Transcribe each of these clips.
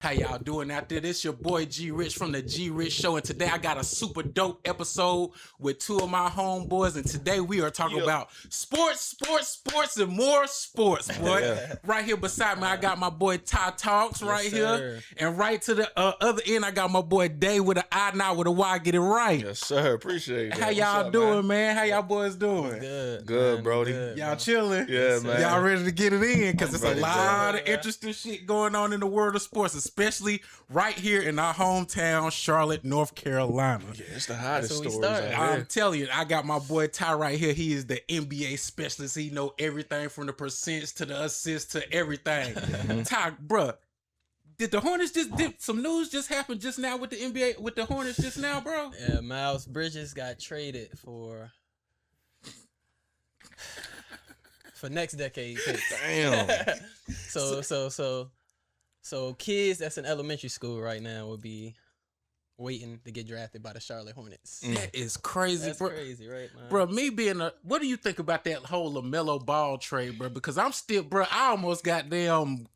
How y'all doing out there? This your boy G Rich from the G Rich Show, and today I got a super dope episode with two of my homeboys, and today we are talking about sports, and more sports, boy. Yeah. Right here beside me, I got my boy Ty Talks right here, and right to the other end, I got my boy Day with an I, not with a Y. Get it right. Yes, sir. Appreciate it. How y'all doing, man? How y'all boys doing? Good, man, Brody. good, Y'all man. chilling? Yeah, man. Y'all ready to get it in? Because it's a ready, lot bro. of interesting shit going on in the world of sports, especially right here in our hometown, Charlotte, North Carolina. Yeah, it's the hottest That's where we stories started. out I'm here. telling you, I got my boy Ty right here. He is the NBA specialist. He know everything from the percents to the assists to everything. Ty, bruh, did the Hornets did some news just happen just now with the NBA, with the Hornets just now, bro? Yeah, Miles Bridges got traded for next decade picks. Damn. So kids that's in elementary school right now would be waiting to get drafted by the Charlotte Hornets. That is crazy, That's bro. crazy, right, man? Bro, me being what do you think about that whole LaMelo Ball trade, bro? Because I'm still, bro, I almost got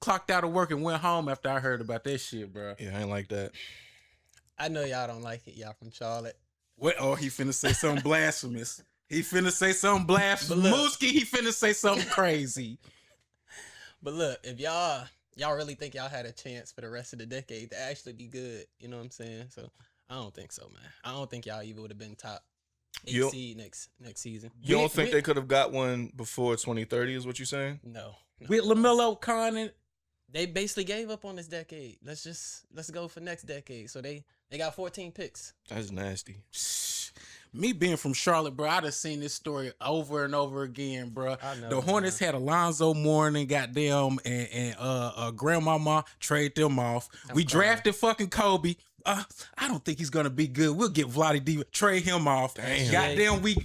clocked out of work and went home after I heard about that shit, bro. Yeah, I ain't like that. I know y'all don't like it, y'all from Charlotte. What? Oh, he finna say something blasphemous. He finna say something blasphemous. But look. Mooski, he finna say something crazy. But look, if y'all really think y'all had a chance for the rest of the decade to actually be good, you know what I'm saying? So I don't think so, man. I don't think y'all even would have been top 8 You- seed next season. You don't think they could have got one before 2030 is what you're saying? No. With LaMelo, Con, and They basically gave up on this decade. Let's go for next decade. So they got 14 picks. That's nasty. me being from Charlotte, bro, I done seen this story over and over again, bro. I know, The Hornets had Alonzo Mourning, goddamn, and grandmama trade them off. We crying. drafted fucking Kobe. I don't think he's gonna be good. We'll get Vlade Divac, trade him off. Damn. Goddamn, we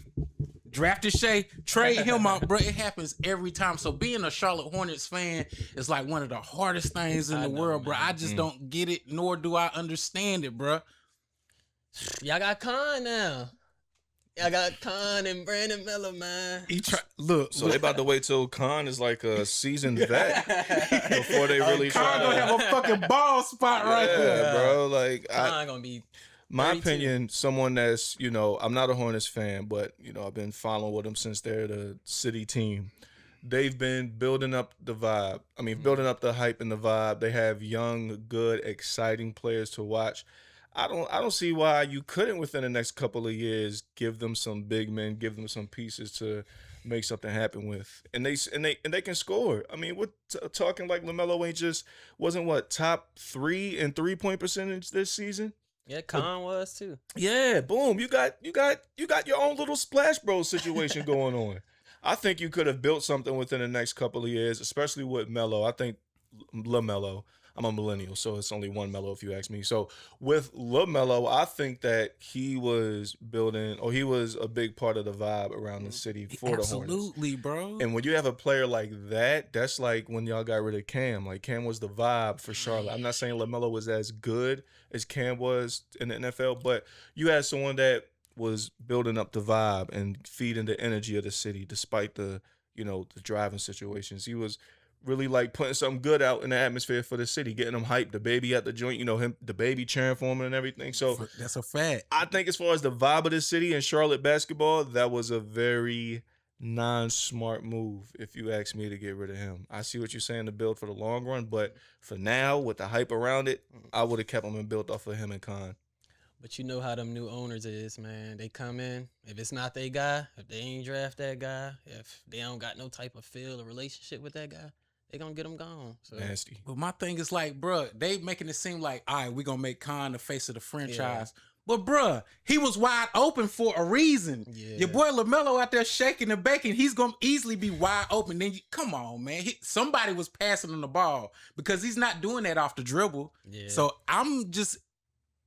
drafted Shea, trade him off, bro. It happens every time. So being a Charlotte Hornets fan is like one of the hardest things in I the know, world, bro. man. I just don't get it, nor do I understand it, bro. Y'all got Khan now. Y'all got Khan and Brandon Miller, man. Look. So they about to wait till Khan is like a seasoned vet before they really try Khan gonna to. have a fucking ball spot right Yeah, there. bro. Like Khan gonna be my 32. opinion, someone that's, I'm not a Hornets fan, but, I've been following with them since they're the city team. They've been building up the vibe. I mean, building up the hype and the vibe. They have young, good, exciting players to watch. I don't see why you couldn't within the next couple of years give them some big men, give them some pieces to make something happen with, and they can score. I mean, we're talking like LaMelo wasn't top 3 in 3-point percentage this season. Yeah, Khan was too. Yeah, boom. You got your own little Splash Bros situation going on. I think you could have built something within the next couple of years, especially with Melo. I think LaMelo. I'm a millennial, so it's only one Melo if you ask me. So with LaMelo, I think that he was a big part of the vibe around the city for the Hornets. Absolutely, bro. And when you have a player like that, that's like when y'all got rid of Cam. Like, Cam was the vibe for Charlotte. I'm not saying LaMelo was as good as Cam was in the NFL, but you had someone that was building up the vibe and feeding the energy of the city despite the driving situations. He was really like putting something good out in the atmosphere for the city, getting them hyped, the baby at the joint, the baby cheering for him and everything. So That's a fact. I think as far as the vibe of the city and Charlotte basketball, that was a very non-smart move, if you ask me, to get rid of him. I see what you're saying, to build for the long run, but for now, with the hype around it, I would have kept him and built off of him and Khan. But you know how them new owners is, man. They come in, if it's not their guy, if they ain't draft that guy, if they don't got no type of feel or relationship with that guy, they gonna get him gone. So Nasty. But my thing is like, bruh, they making it seem like, all right, we gonna make Khan the face of the franchise. But bruh, he was wide open for a reason. Yeah. Your boy LaMelo out there shaking and baking, he's gonna easily be wide open. Then come on, man. Somebody was passing him the ball because he's not doing that off the dribble. Yeah. So I'm just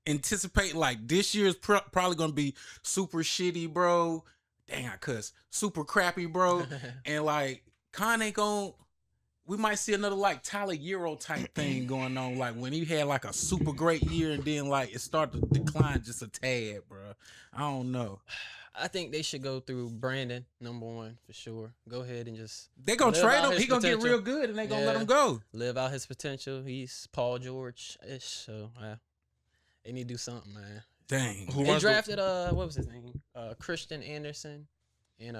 anticipating like this year's probably gonna be super shitty, bro. Dang, I cuss. Super crappy, bro. And like Khan ain't gonna. We might see another like Tyler Euro type thing going on, like when he had like a super great year and then like it started to decline just a tad, bro. I don't know. I think they should go through Brandon, number one, for sure. Go ahead and just They gonna live trade out him. his He gonna get potential. real good, and they gonna let Yeah. him go. live out his potential. He's Paul George-ish, so they need to do something, man. Dang. Who They runs the- drafted what was his name? Christian Anderson and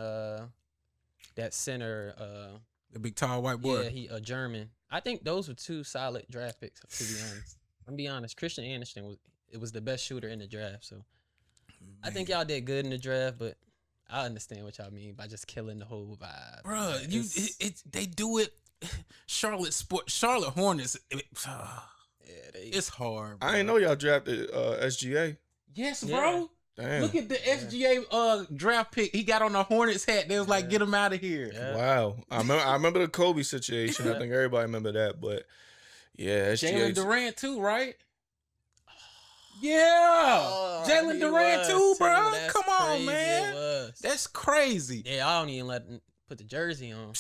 that center The big tall white boy. yeah, he a German. I think those were two solid draft picks, to be honest. I'm be honest. Christian Anderson was the best shooter in the draft, so I think y'all did good in the draft, but I understand what y'all mean by just killing the whole vibe. Bruh, It's- they do it. Charlotte Hornets. It's hard. Bro. I ain't know y'all drafted SGA. Yes, Yeah. bro. Damn. Look at the SGA draft pick. He got on a Hornets hat. They was like, Yeah. get him out of here. Yeah. Wow. I remember the Kobe situation. I think everybody remember that, but yeah, Jalen SGA. Durant too, right? Yeah, Oh, Jalen he Durant was, too, bro. That's Come on, crazy, man. it was. That's crazy. Yeah, I don't even put the jersey on.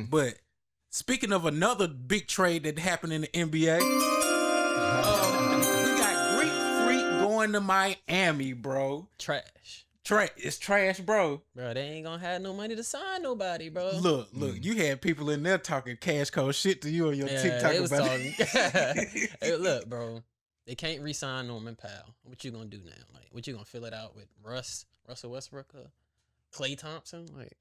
But speaking of another big trade that happened in the NBA, we got Greek Freak going to Miami, bro. Trash. It's trash, bro. Bro, they ain't gonna have no money to sign nobody, bro. Look, you had people in there talking cash code shit to you on your Yeah, TikTok they was about talking. it. Hey, look, bro, they can't re-sign Norman Powell. What you gonna do now? Like, what you gonna fill it out with Russell Westbrook, Klay Thompson? Like,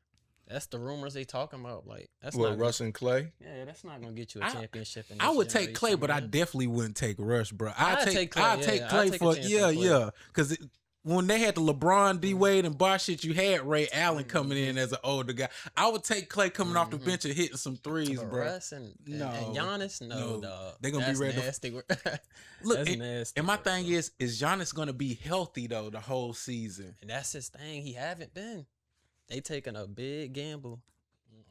that's the rumors they talking about. Like, that's What, not Russ and Clay? Yeah, that's not gonna get you a championship. In I this would take Clay, generation, but I man. definitely wouldn't take Rush, bro. I'd take Clay, I'd yeah, take I'd Clay take a for chance on Clay. yeah. Because when they had the LeBron, D Wade, and Bosh shit, you had Ray Allen coming in as an older guy. I would take Clay coming off the bench and hitting some threes, But bro. Russ and No. Giannis, no, No. dog. They gonna be That's ready to- nasty. Look, That's and, nasty. and my work, thing bro. is Giannis gonna be healthy though the whole season? And that's his thing. He haven't been. They taking a big gamble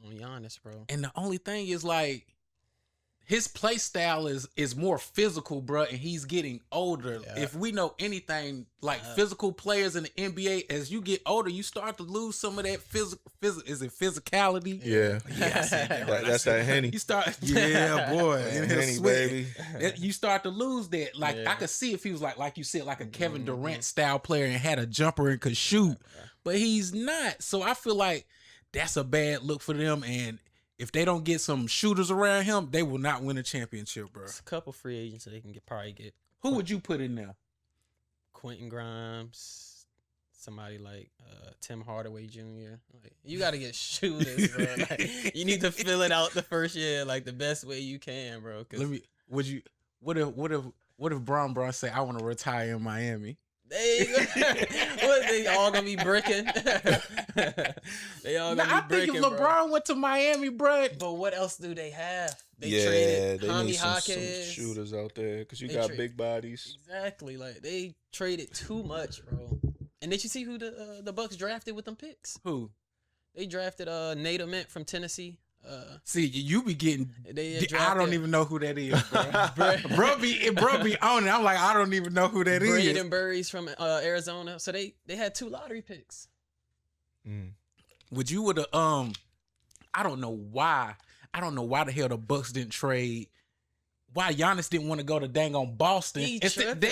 on Giannis, bro. And the only thing is like his play style is more physical, bro, and he's getting older. Yeah. If we know anything, like physical players in the NBA, as you get older, you start to lose some of that physical. Is it physicality? Yeah. Yeah, I said that right. That's that Henny. You start, yeah, boy, in his Henny, sweat. baby. You start to lose that. Like Yeah. I could see if he was like you said, like a Kevin Durant style player and had a jumper and could shoot, but he's not. So I feel like that's a bad look for them. And if they don't get some shooters around him, they will not win a championship, bro. It's a couple free agents that they can probably get. Who would you put in there? Quentin Grimes, somebody like Tim Hardaway Jr. Like, you got to get shooters, bro. Like, you need to fill it out the first year like the best way you can, bro. 'Cause What if Brown say I want to retire in Miami? they all gonna be bricking. They all gonna I be think bricking, if bro. LeBron went to Miami, bro. But what else do they have? They Yeah, traded they Jaime need some Hawkins. shooters out there because you They got trade- big bodies. Exactly. Like they traded too much, bro. And did you see who the Bucks drafted with them picks? Who? They drafted Nate Ament from Tennessee. See, you be getting. They I don't drafted even know who that is, bro. bro be on it. I'm like, I don't even know who that is. Braden Burries from Arizona. So they had 2 lottery picks. Would you would have I don't know why. I don't know why the hell the Bucks didn't trade. Why Giannis didn't want to go to dang on Boston? He That's tripping,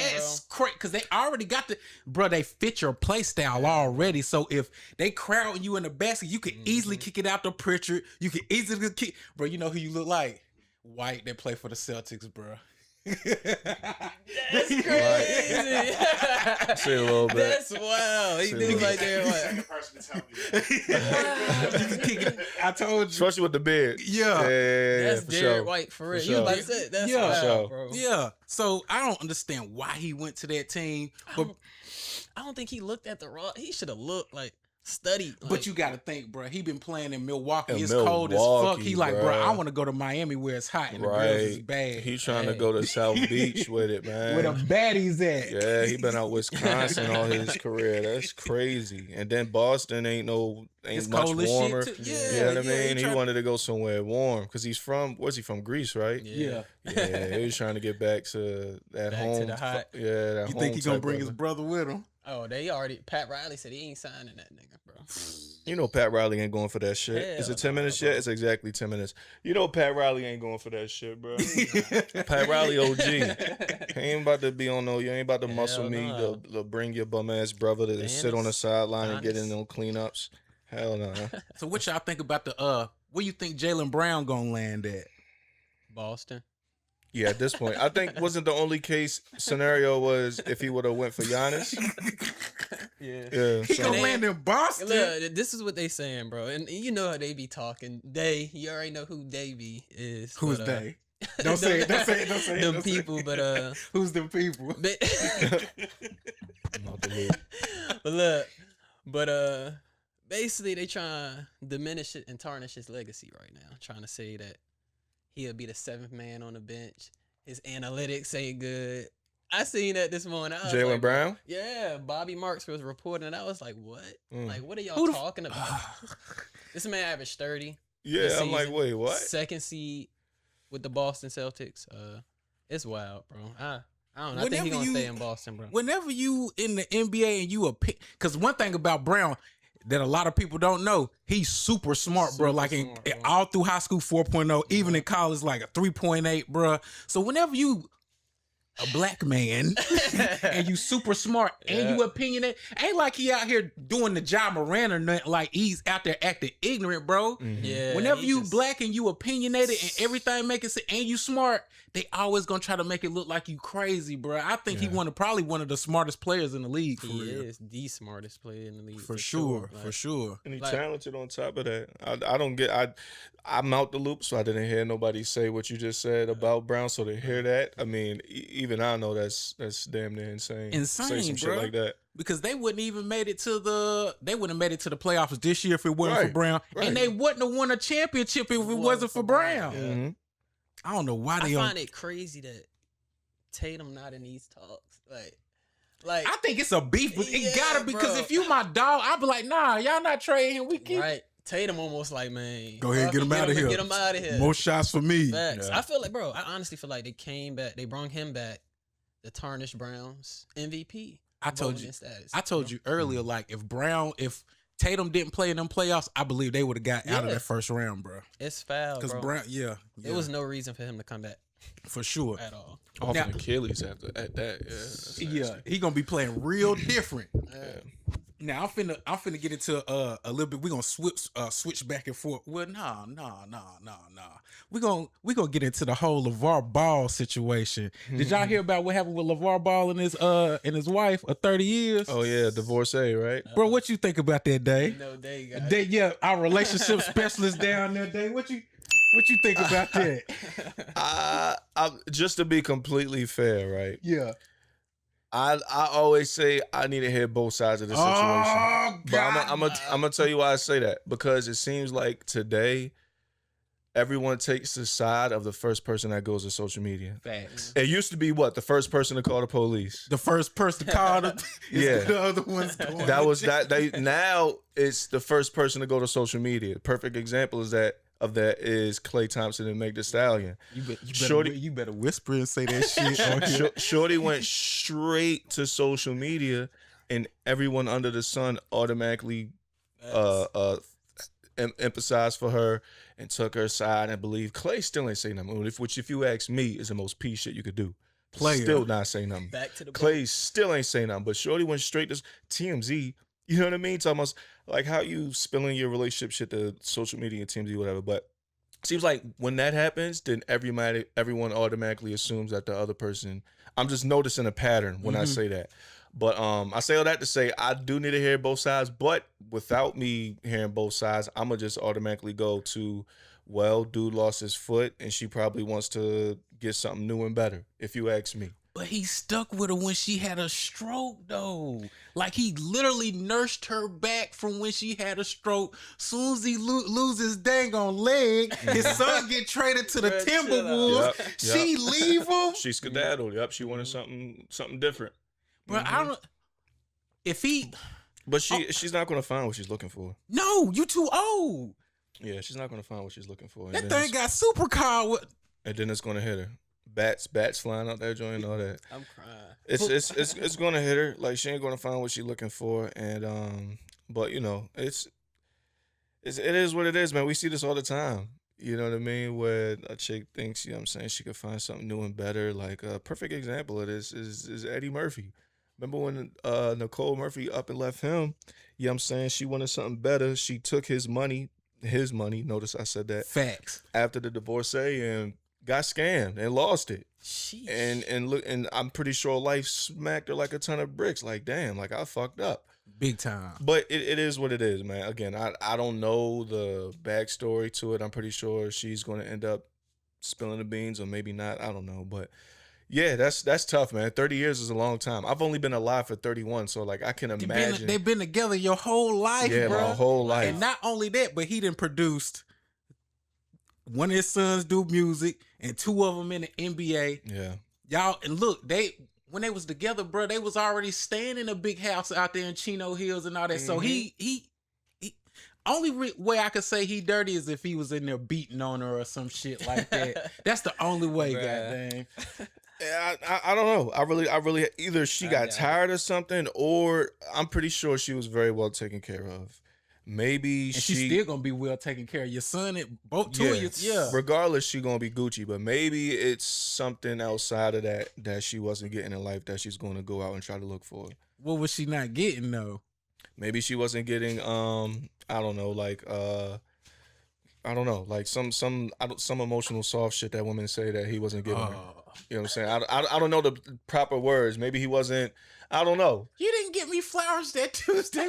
crazy because they already got they fit your play style already. So if they crowd you in the basket, you can easily kick it out to Pritchard. You can easily kick, bro. You know who you look like? White that play for the Celtics, bro. That's crazy. Say a little bit. That's wild. He Say a did little like bit. that. You can kick it. I told you. Especially with the beard. Yeah. That's for Derek sure. White for real. For You about sure. to say that's Yeah. wild, For sure. bro. Yeah. So I don't understand why he went to that team. But I don't think he looked at the raw. He should have looked like studied. Like, But you got to think, bro. He been playing in Milwaukee. In It's cold as fuck. Milwaukee, He like, bro, bruh. I want to go to Miami where it's hot and the girls is Right. bad. He trying to go to South Beach with it, man. Where the baddies at? Yeah, he been out Wisconsin all his career. That's crazy. And then Boston ain't It's much cold as warmer. shit too. You Yeah, know what I mean? He tryna- wanted to go somewhere warm because he's from. Where's he from? Greece, right? Yeah. Yeah, he was trying to get back to that Back to home. the hot. Yeah, that You home think he gonna type bring of- his brother with him? Oh, they already. Pat Riley said he ain't signing that nigga, bro. You know Pat Riley ain't going for that shit. Is it 10 minutes yet? It's exactly 10 minutes. You know Pat Riley ain't going for that shit, bro. Pat Riley OG. He ain't about to be on no. You ain't about to muscle me to bring your bum ass brother to sit on the sideline and get in no cleanups. Hell no. So what y'all think about the where you think Jaylen Brown gonna land at? Boston. Yeah, at this point, I think wasn't the only case scenario was if he would have went for Giannis. Yeah. He gonna land in Boston. Look, this is what they saying, bro, and you know how they be talking. You already know who Davey is. Who's they? Don't say it. Don't say it. Don't say it. Them people, but who's them people? But basically they trying to diminish it and tarnish his legacy right now. Trying to say that he'll be the 7th man on the bench. His analytics ain't good. I seen that this morning. Jaylen Brown? Yeah, Bobby Marks was reporting, and I was like, what? Like, what are y'all talking about? This man averaged 30. Yeah, I'm like, wait, what? 2nd seed with the Boston Celtics. It's wild, bro. I don't know. I think he's going to stay in Boston, bro. Whenever you in the NBA and you because one thing about Brown that a lot of people don't know, he's super smart, bro. Like all through high school, 4.0, even in college, like a 3.8, bro. So whenever you a black man and you super smart and you opinionate, ain't like he out here doing the Ja Morant or nothing, like he's out there acting ignorant, bro. Yeah. Whenever you black and you opinionated and everything making sense and you smart, they always gonna try to make it look like you crazy, bro. I think he probably one of the smartest players in the league. For he real. is the smartest player in the league. For sure. Like, for sure. And he's talented on top of that. I don't get I'm out the loop, so I didn't hear nobody say what you just said about Brown. So to hear that, I mean, even I know that's damn near insane. Say some shit like that. Because they wouldn't even made it to the playoffs this year if it wasn't for Brown. Right. And they wouldn't have won a championship if it wasn't for Brown. Mm-hmm. I don't know why they I find it crazy that Tatum not in these talks. Like I think it's a beef, but it gotta be because if you my dog, I'd be like, nah, y'all not trading him. We keep Tatum almost like, man, go ahead, get him out of here. Get him out of here. More shots for me. Facts. I feel like, bro, I honestly feel like they came back, they brought him back, the tarnished Browns MVP. I told you earlier, like if Tatum didn't play in them playoffs, I believe they would have got out of that first round, bro. It's foul, bro. Because Brown, there was no reason for him to come back. For sure. At all. Off an Achilles at that, he gonna be playing real different. Yeah. Now I'm finna get into a little bit. We're gonna switch back and forth. Well, nah. We're gonna get into the whole Laver Ball situation. Did y'all hear about what happened with Laver Ball and his wife of 30 years? Oh yeah, divorcee, right? Bro, what you think about that, Day? No, Day, our relationship specialist down there, Day. What you think about that? I just to be completely fair, right? Yeah. I always say I need to hear both sides of the situation. Oh, but I'm gonna tell you why I say that. Because it seems like today everyone takes the side of the first person that goes to social media. Facts. It used to be the first person to call the police. The first person to call the the other one's going. That was that now it's the first person to go to social media. Perfect example is that is Klay Thompson and Meg Thee Stallion. You better whisper and say that shit. Shorty went straight to social media, and everyone under the sun automatically emphasized for her and took her side. And believe Klay still ain't say nothing. Which, if you ask me, is the most P shit you could do. Still not say nothing. Back to the Klay still ain't say nothing. But Shorty went straight to TMZ. You know what I mean? It's almost like how you spilling your relationship shit to social media and TMZ, whatever. But it seems like when that happens, then everyone automatically assumes that the other person. I'm just noticing a pattern when I say that. But I say all that to say I do need to hear both sides. But without me hearing both sides, I'm gonna just automatically go to, well, dude lost his foot, and she probably wants to get something new and better. If you ask me. But he stuck with her when she had a stroke, though. Like, he literally nursed her back from when she had a stroke. Soon as he lose his dang on leg, his son get traded to the Timberwolves. Yep. She leave him. She skedaddled. Yep, she wanted something different. But I don't. If he. But she's not going to find what she's looking for. No, you too old. Yeah, she's not going to find what she's looking for. That thing got super cold. And then it's going to hit her. bats flying out that joint and all that. I'm crying. It's gonna hit her. Like she ain't gonna find what she's looking for, and but you know, it is what it is, man. We see this all the time. You know what I mean? Where a chick thinks, you know what I'm saying, she could find something new and better. Like a perfect example of this is Eddie Murphy. Remember when Nicole Murphy up and left him? You know what I'm saying? She wanted something better. She took his money. Notice I said that. Facts. After the divorcee and got scammed and lost it. Sheesh. And look, and I'm pretty sure life smacked her like a ton of bricks. Like, damn, like I fucked up. Big time. But it is what it is, man. Again, I don't know the backstory to it. I'm pretty sure she's going to end up spilling the beans, or maybe not. I don't know. But yeah, that's tough, man. 30 years is a long time. I've only been alive for 31, so like I can imagine. They've been together your whole life, yeah, bro. my whole life. And not only that, but he done produced one of his sons do music and two of them in the NBA. Yeah. Y'all, and look, when they was together, bro, they was already staying in a big house out there in Chino Hills and all that. So he only way I could say he dirty is if he was in there beating on her or some shit like that. That's the only way, goddamn. Yeah, I don't know. I really either she got tired of something, or I'm pretty sure she was very well taken care of. Maybe and she's still gonna be well taken care of. Your son, two of you, yeah. Regardless, she gonna be Gucci, but maybe it's something outside of that she wasn't getting in life that she's gonna go out and try to look for. What was she not getting though? Maybe she wasn't getting I don't know, like I don't know, like some emotional soft shit that women say that he wasn't giving her. You know what I'm saying? I don't know the proper words. Maybe he wasn't. I don't know. You didn't get me flowers that Tuesday.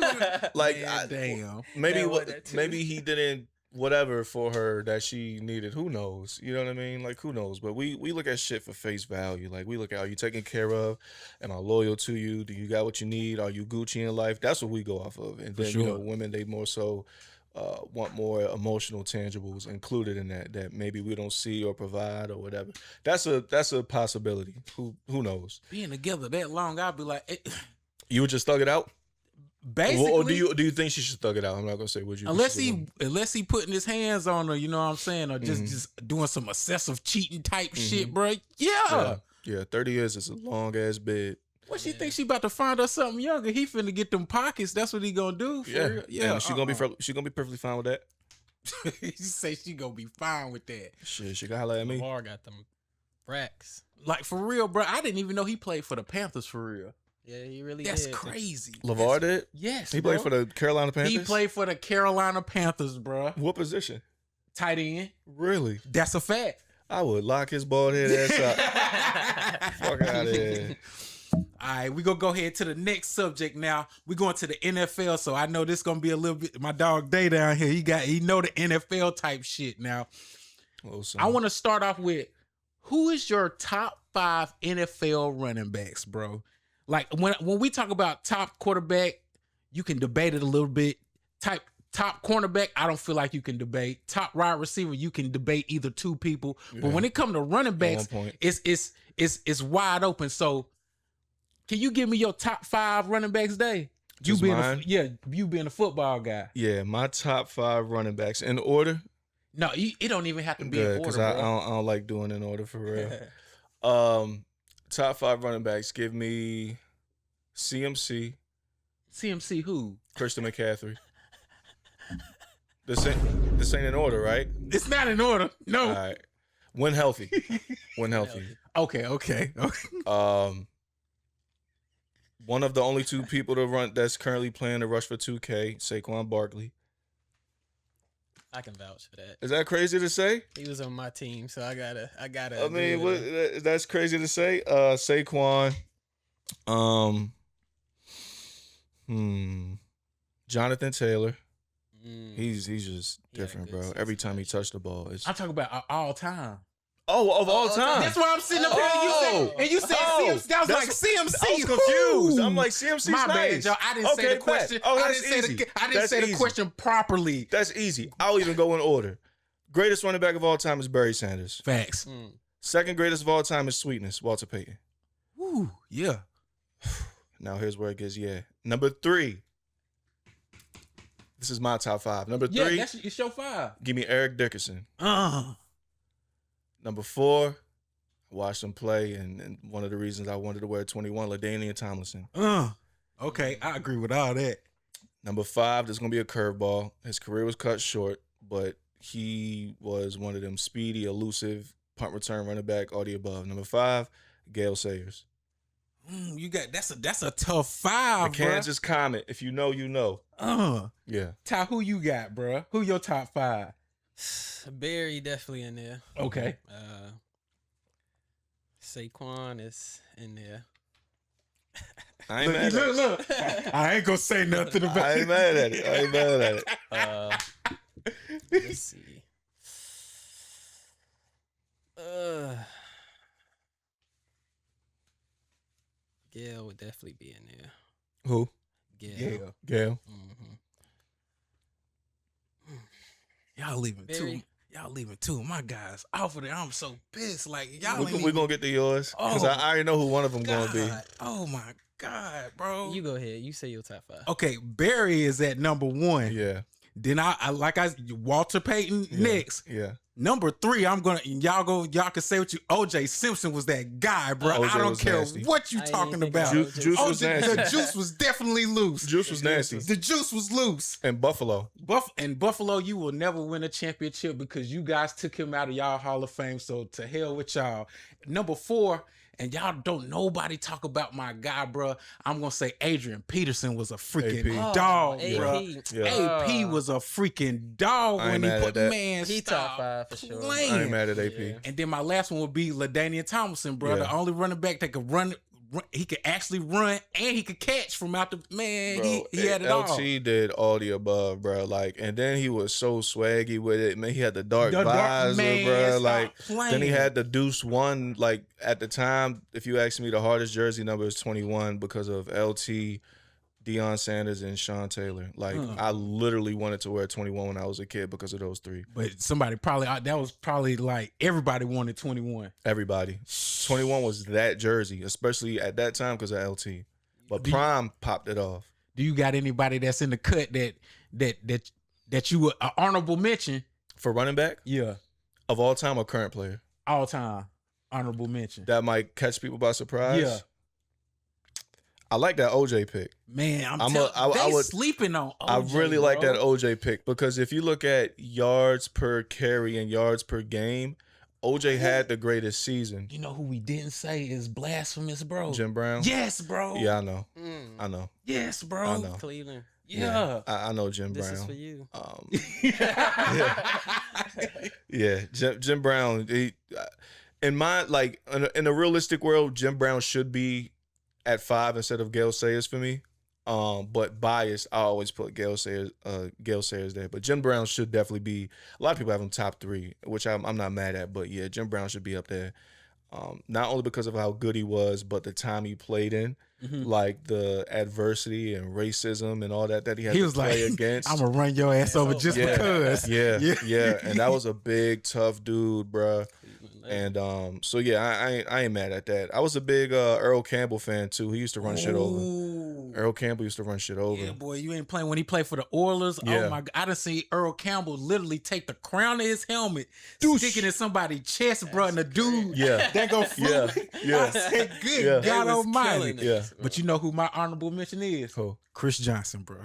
Like, man, damn. Maybe he didn't whatever for her that she needed. Who knows? You know what I mean? Like, who knows? But we look at shit for face value. Like, we look at, are you taken care of? Am I loyal to you? Do you got what you need? Are you Gucci in life? That's what we go off of. And then, you know, women, they more so want more emotional tangibles included in that maybe we don't see or provide or whatever. That's a possibility. Who knows? Being together that long, I'd be like, you would just thug it out. Basically, or do you think she should thug it out? I'm not gonna say would you. Unless he putting his hands on her, you know what I'm saying, or just doing some excessive cheating type shit, bro. Yeah. 30 years is a long ass bid. What she think she about to find her something younger? He finna get them pockets. That's what he gonna do. Real. Yeah. And she gonna be perfectly fine with that. You say she gonna be fine with that. Shit, she got holla at me. Lamar got them racks. Like for real, bro. I didn't even know he played for the Panthers for real. Yeah, he really That's did. crazy. LeVar did? Yes. He played for the Carolina Panthers? He played for the Carolina Panthers, bro. What position? Tight end. Really? That's a fact. I would lock his bald head ass up. Fuck out of here. All right, we're going to go ahead to the next subject now. We're going to the NFL, so I know this going to be a little bit, my dog Day down here, he know the NFL type shit now. I want to start off with, who is your top 5 NFL running backs, bro? Like, when we talk about top quarterback, you can debate it a little bit. Top cornerback, I don't feel like you can debate. Top wide receiver, you can debate either two people. Yeah. But when it comes to running backs, it's wide open. So, can you give me your top 5 running backs, Day? You being a football guy. Yeah, my top 5 running backs in order. No, it don't even have to be in order. Because I don't like doing in order for real. Top 5 running backs. Give me CMC. CMC who? Christian McCaffrey. This ain't in order, right? It's not in order. No. All right. When healthy. Okay. One of the only 2 people to run that's currently playing the rush for 2K, Saquon Barkley. I can vouch for that. Is that crazy to say? He was on my team, so I gotta. I mean, that's crazy to say. Saquon, Jonathan Taylor. He's just different, bro. Every time he touched the ball, I'm talking about all time. Oh, of all time. That's why I'm sitting up here. And you said CMC. That was like CMC. I was confused. I'm like, CMC's my nice. bad, y'all. I didn't say the question. Oh, that's easy. I didn't say the question properly. That's easy. I'll even go in order. Greatest running back of all time is Barry Sanders. Facts. Second greatest of all time is Sweetness, Walter Payton. Ooh, yeah. Now here's where it gets Number 3. This is my top 5. Number 3. Yeah, it's your 5. Give me Eric Dickerson. Number 4, Watched him play, and one of the reasons I wanted to wear 21, LaDainian Tomlinson. Okay, I agree with all that. Number 5, there's going to be a curveball. His career was cut short, but he was one of them speedy, elusive, punt return running back, all the above. Number 5, Gale Sayers. You got that's a tough 5, The Kansas Comet. If you know, you know. Yeah. Ty, who you got, bro? Who your top 5? Barry definitely in there. Okay. Saquon is in there. I ain't mad at it. Look. I ain't gonna say nothing about I ain't mad at it. Let's see. Gail would definitely be in there. Who? Gail. Gale. Y'all leaving Barry. two. Y'all leaving two of my guys off of there. I'm so pissed. Like y'all We're going to get to yours. Because I already know who one of them going to be. Oh my God, bro. You go ahead. You say your top 5. Okay, Barry is at number 1. Yeah. Then Walter Payton next. Yeah. Number 3, y'all can say what you. OJ Simpson was that guy, bro. OJ I don't was care nasty. what you I talking ain't think about. about Juice was nasty. The juice was definitely loose. Juice was nasty. The juice was loose. And Buffalo. Buffalo, you will never win a championship because you guys took him out of y'all Hall of Fame. So to hell with y'all. Number 4, and y'all don't nobody talk about my guy, bro. I'm gonna say Adrian Peterson was a freaking AP. dog, AP. bro. Yeah. AP was a freaking dog I ain't when he mad put at that. man. He stop top 5 for sure. playing. I ain't mad at AP. Yeah. And then my last one would be LaDainian Tomlinson, bro. Yeah. The only running back that could run. He could actually run and he could catch from out the man. Bro, He had it all. LT did all the above, bro. Like, and then he was so swaggy with it. Man, he had the dark visor, bro. Like, then he had the Deuce 1. Like, at the time, if you ask me, the hardest jersey number is 21 because of LT, Deion Sanders, and Sean Taylor. Like, I literally wanted to wear 21 when I was a kid because of those 3. But somebody that was probably like everybody wanted 21. Everybody. 21 was that jersey, especially at that time because of LT. But Prime popped it off. Do you got anybody that's in the cut that you an honorable mention? For running back? Yeah, Of all time or current player? all time honorable mention. That might catch people by surprise? Yeah. I like that OJ pick. Man, I would sleeping on OJ, I really like bro. that OJ pick because if you look at yards per carry and yards per game, OJ had the greatest season. You know who we didn't say is blasphemous, bro? Jim Brown? Yes, bro. Yeah, I know. I know. Yes, bro. I know. Cleveland. Yeah. I know Jim This Brown. is for you. Yeah, Jim Brown. In a realistic world, Jim Brown should be at 5 instead of Gale Sayers for me. But biased, I always put Gale Sayers there. But Jim Brown should definitely be. A lot of people have him top 3, which I'm not mad at. But yeah, Jim Brown should be up there. Not only because of how good he was, but the time he played in, like the adversity and racism and all that he had to play against. I'm gonna run your ass over just because. Yeah. And that was a big, tough dude, bruh. And so yeah, I ain't mad at that. I was a big Earl Campbell fan too. He used to run shit over. Earl Campbell used to run shit over. Yeah, boy, you ain't playing when he played for the Oilers. Yeah. Oh my God, I done seen Earl Campbell literally take the crown of his helmet, stick it in somebody's chest, bro, and the dude, that go flew. Yeah. I said, good God Almighty. Yeah. But you know who my honorable mention is? Who? Chris Johnson, bro.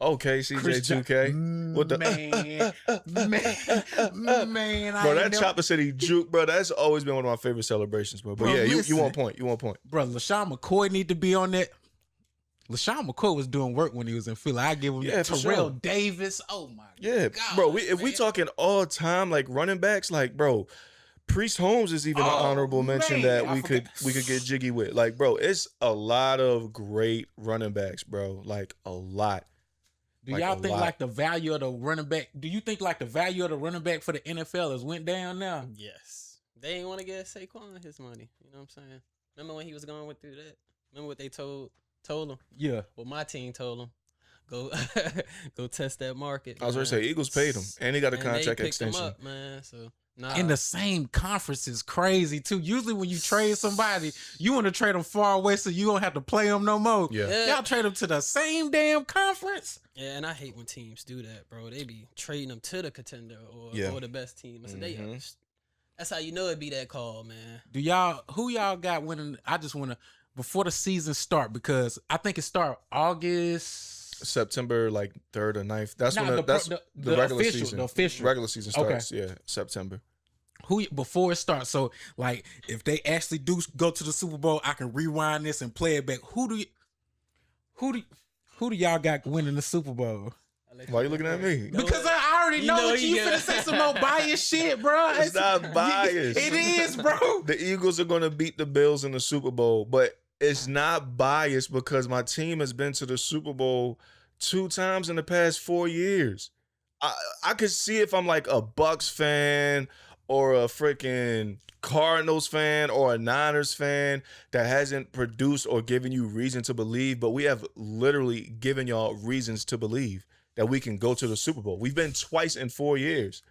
Okay, CJ2K. What the man, bro? That Chopper City juke, bro. That's always been one of my favorite celebrations, bro. But Bro, yeah, listen. you want point. You want point. Bro, LaShawn McCoy need to be on that. LaShawn McCoy was doing work when he was in Philly. I give him Yeah, for Terrell sure. Davis. Oh my Yeah, God, bro. If we man. talking all time like running backs, like bro, Priest Holmes is even an honorable mention man, that I we could get jiggy with. Like, bro, it's a lot of great running backs, bro. Like a lot. Do Like, y'all a think lot. like the value of the running back? Do you think like the value of the running back for the NFL has went down now? Yes. They ain't want to get Saquon his money. You know what I'm saying? Remember when he was going through that? Remember what they told him? Yeah. Well, my team told him, go go test that market. I was gonna say Eagles paid him, and he got a And contract they picked him extension. up, man. So nah. In the same conference is crazy too. Usually when you trade somebody, you want to trade them far away so you don't have to play them no more. Yeah. Y'all trade them to the same damn conference. Yeah, and I hate when teams do that, bro. They be trading them to the contender or the best team. So Mhm. That's how you know it be that call, man. Who y'all got winning? I just want to, before the season start, because I think it start August. September like 3rd or 9th. That's Nah, when that's the regular official, season. the official. Regular season starts. Yeah, September. Who before it starts? So like, if they actually do go to the Super Bowl, I can rewind this and play it back. Who do y'all got winning the Super Bowl? Why you looking at me? Because I already know what you finna say some more biased shit, bro. It's not biased. It is, bro. The Eagles are going to beat the Bills in the Super Bowl, but it's not biased because my team has been to the Super Bowl 2 times in the past 4 years. I could see if I'm like a Bucks fan or a freaking Cardinals fan or a Niners fan that hasn't produced or given you reason to believe, but we have literally given y'all reasons to believe that we can go to the Super Bowl. We've been twice in 4 years.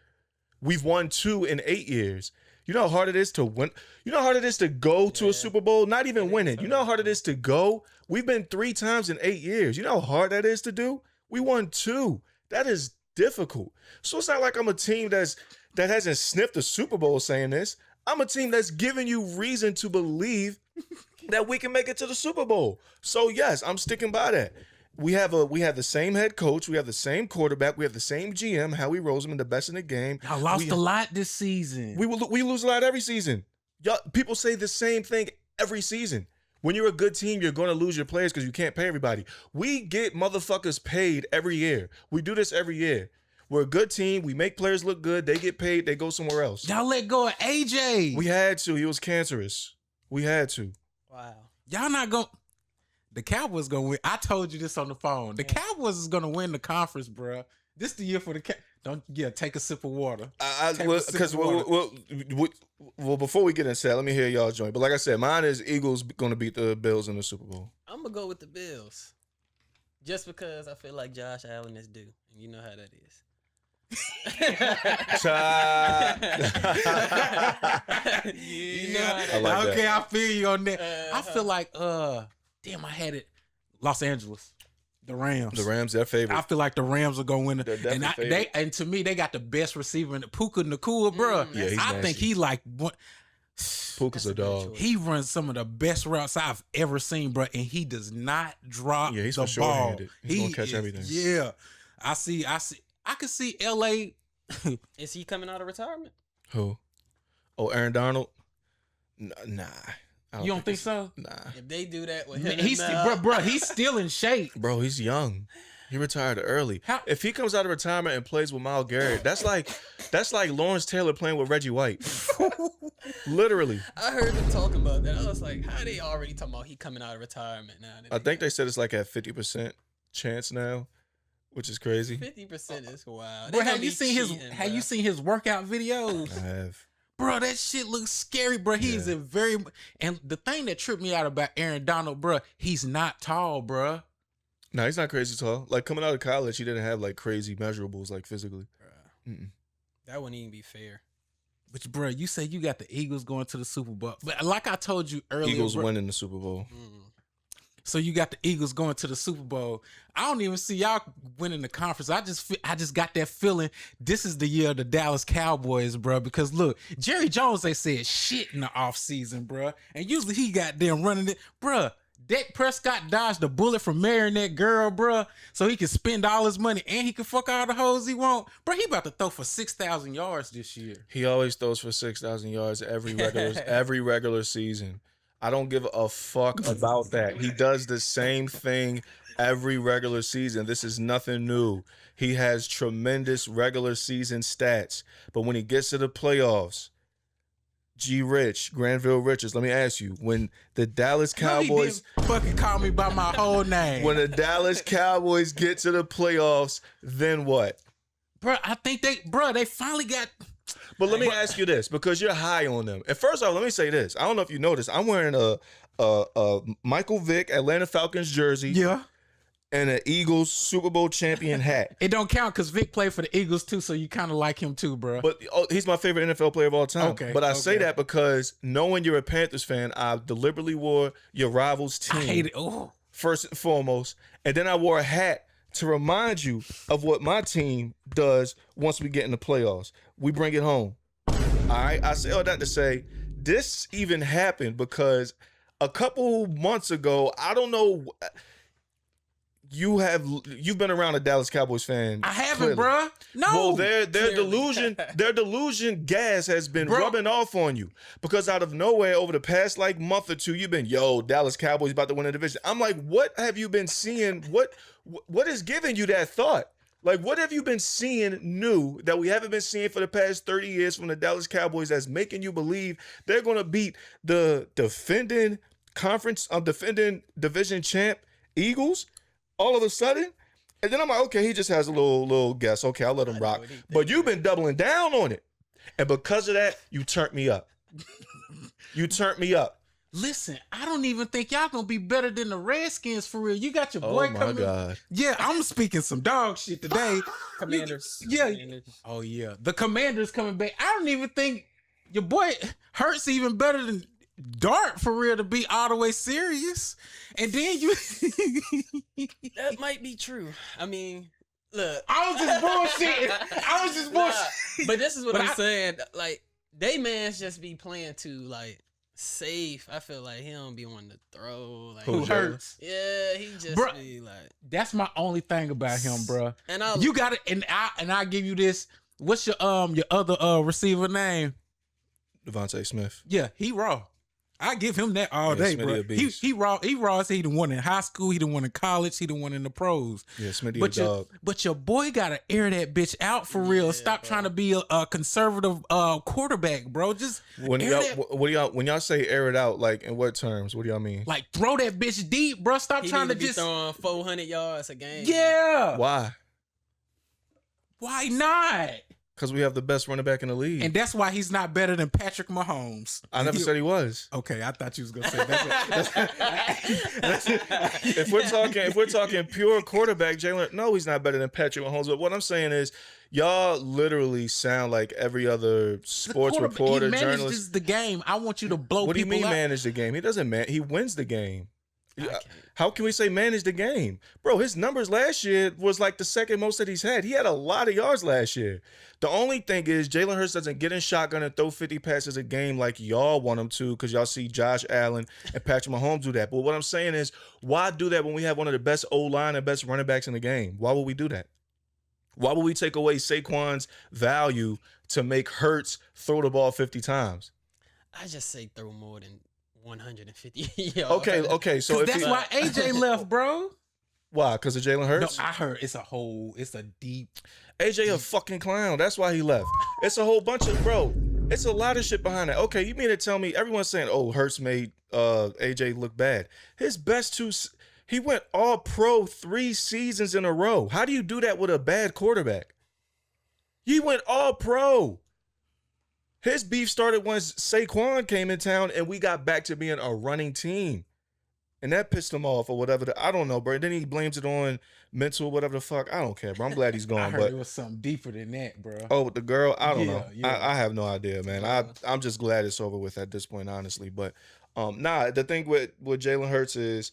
We've won 2 in 8 years. You know how hard it is to win? You know how hard it is to go to a Super Bowl? Not even win it. You know how hard it is to go? We've been 3 times in 8 years. You know how hard that is to do? We won 2. That is difficult. So it's not like I'm a team that hasn't sniffed a Super Bowl saying this. I'm a team that's giving you reason to believe that we can make it to the Super Bowl. So yes, I'm sticking by that. We have the same head coach, we have the same quarterback, we have the same GM, Howie Roseman, the best in the game. Y'all lost a lot this season. We lose a lot every season. Y'all, people say the same thing every season. When you're a good team, you're going to lose your players because you can't pay everybody. We get motherfuckers paid every year. We do this every year. We're a good team. We make players look good. They get paid. They go somewhere else. Y'all let go of AJ. We had to. He was cancerous. We had to. Wow. Y'all not going. The Cowboys gonna win. I told you this on the phone. The Cowboys is gonna win the conference, bro. This the year for the take a sip of water. Because well, before we get into that, let me hear y'all join. But like I said, mine is Eagles gonna beat the Bills in the Super Bowl. I'm gonna go with the Bills, just because I feel like Josh Allen is due, and you know how that is. You know how that I like okay, that. I feel you on that. I feel like damn, I had it. Los Angeles, the Rams. The Rams, their favorite. I feel like the Rams are gonna win it. They're definitely favorite. And to me, they got the best receiver in the Puka Nacua, bro. Yeah, he's I nasty. think he like one. Puka's a dog. He runs some of the best routes I've ever seen, bro, and he does not drop Yeah, he's the for ball. sure-handed. He's gonna catch everything. Yeah, I could see LA. Is he coming out of retirement? Who? Oh, Aaron Donald? Nah. You don't think so? Nah. If they do that with him, He's bro, he's still in shape. Bro, he's young. He retired early. How- If he comes out of retirement and plays with Myles Garrett, that's like Lawrence Taylor playing with Reggie White. Literally. I heard them talking about that. I was like, how they already talking about he coming out of retirement now? I think they said it's like at 50% chance now, which is crazy. 50% is wild. Bro, They have gonna you be seen cheating, have bro. you seen his workout videos? I have. Bro, that shit looks scary, bro. He's Yeah. a very and the thing that tripped me out about Aaron Donald, bro, he's not tall, bro. No, he's not crazy tall. Like coming out of college, he didn't have like crazy measurables like physically. Mm-mm. That wouldn't even be fair. But bro, you say you got the Eagles going to the Super Bowl, but like I told you earlier, Eagles bro, winning the Super Bowl. so you got the Eagles going to the Super Bowl. I don't even see y'all winning the conference. I just got that feeling this is the year of the Dallas Cowboys, bro. Because look, Jerry Jones, they said shit in the offseason, bro. And usually he got them running it. Bro, Dak Prescott dodged a bullet from marrying that girl, bro. So he can spend all his money and he can fuck all the hoes he want. Bro, he about to throw for 6,000 yards this year. He always throws for 6,000 yards every regular season. I don't give a fuck about that. He does the same thing every regular season. This is nothing new. He has tremendous regular season stats. But when he gets to the playoffs, Granville Richards, let me ask you, when the Dallas Cowboys No, he didn't fucking call me by my whole name. when the Dallas Cowboys get to the playoffs, then what? Bro, I think they finally got. But let me ask you this, because you're high on them. And first off, let me say this. I don't know if you noticed. I'm wearing a Michael Vick Atlanta Falcons jersey Yeah. and an Eagles Super Bowl champion hat. It don't count because Vic played for the Eagles too, so you kind of like him too, bro. But he's my favorite NFL player of all time. Okay, But I say okay. that because knowing you're a Panthers fan, I deliberately wore your rival's team I hate it. Oh, first and foremost. And then I wore a hat to remind you of what my team does once we get in the playoffs. We bring it home. All right, I say all that to say this even happened because a couple months ago, I don't know. You've been around a Dallas Cowboys fan. I haven't, clearly. bro. No. Well, their Clearly. delusion gas has been rubbing off on you because out of nowhere over the past like month or two, you've been, yo, Dallas Cowboys about to win the division. I'm like, what have you been seeing? What is giving you that thought? Like, what have you been seeing new that we haven't been seeing for the past 30 years from the Dallas Cowboys that's making you believe they're going to beat the defending division champ Eagles all of a sudden? And then I'm like, okay, he just has a little guess. Okay, I'll let him rock. But you've been doubling down on it. And because of that, you turned me up. You turned me up. Listen, I don't even think y'all gonna be better than the Redskins for real. You got your boy coming. Oh my God. Yeah, I'm speaking some dog shit today. Commanders. Yeah. Commanders. Oh yeah, the Commanders coming back. I don't even think your boy Hurts even better than Dart for real to be all the way serious. And then you, That might be true. I mean, look. I was just bullshitting. But this is what But I'm saying. Like, they mans just be playing too like safe. I feel like he don't be wanting to throw. Like, Who Hurts? Yeah, he just Bruh, be like. That's my only thing about him, bro. And You got it, and I give you this. What's your other receiver name? Devontae Smith. Yeah, he raw. I give him that all day, Smitty bro. a beast. He raw. He raw as he done won in high school. He done won in college. He done won in the pros. Yeah, Smitty a dog. But your boy gotta air that bitch out for real. Stop trying to be a conservative quarterback, bro. Just When y'all say air it out, like in what terms? What do y'all mean? like throw that bitch deep, bro. Stop he trying to need be just throwing 400 yards a game. yeah. Why? Why not? Because we have the best running back in the league. And that's why he's not better than Patrick Mahomes. I never said he was. Okay, I thought you was gonna say that's If we're talking pure quarterback, Jalen, no, he's not better than Patrick Mahomes. But what I'm saying is, y'all literally sound like every other sports reporter, he manages journalist. the game. I want you to blow What do you people mean out. manage the game? He doesn't he wins the game. How can we say manage the game? Bro, his numbers last year was like the second most that he's had. He had a lot of yards last year. The only thing is Jalen Hurts doesn't get in shotgun and throw 50 passes a game like y'all want him to because y'all see Josh Allen and Patrick Mahomes do that. But what I'm saying is, why do that when we have one of the best O-line and best running backs in the game? Why would we do that? Why would we take away Saquon's value to make Hurts throw the ball 50 times? I just say throw more than 150 yards. Okay. So if that's why AJ left, bro. Why? Because of Jalen No, Hurts? I heard it's a deep. AJ a fucking clown. That's why he left. It's a whole bunch of it's a lot of shit behind that. Okay, you mean to tell me everyone's saying, oh, Hurts made AJ look bad. His best he went all pro 3 seasons in a row. How do you do that with a bad quarterback? He went all pro. His beef started once Saquon came in town and we got back to being a running team. And that pissed him off or whatever. I don't know, bro. And then he blames it on mental, whatever the fuck. I don't care, bro. I'm glad he's gone. I heard but it was something deeper than that, bro. oh, with the girl? I don't know. Yeah. I have no idea, man. I'm just glad it's over with at this point, honestly. But the thing with Jalen Hurts is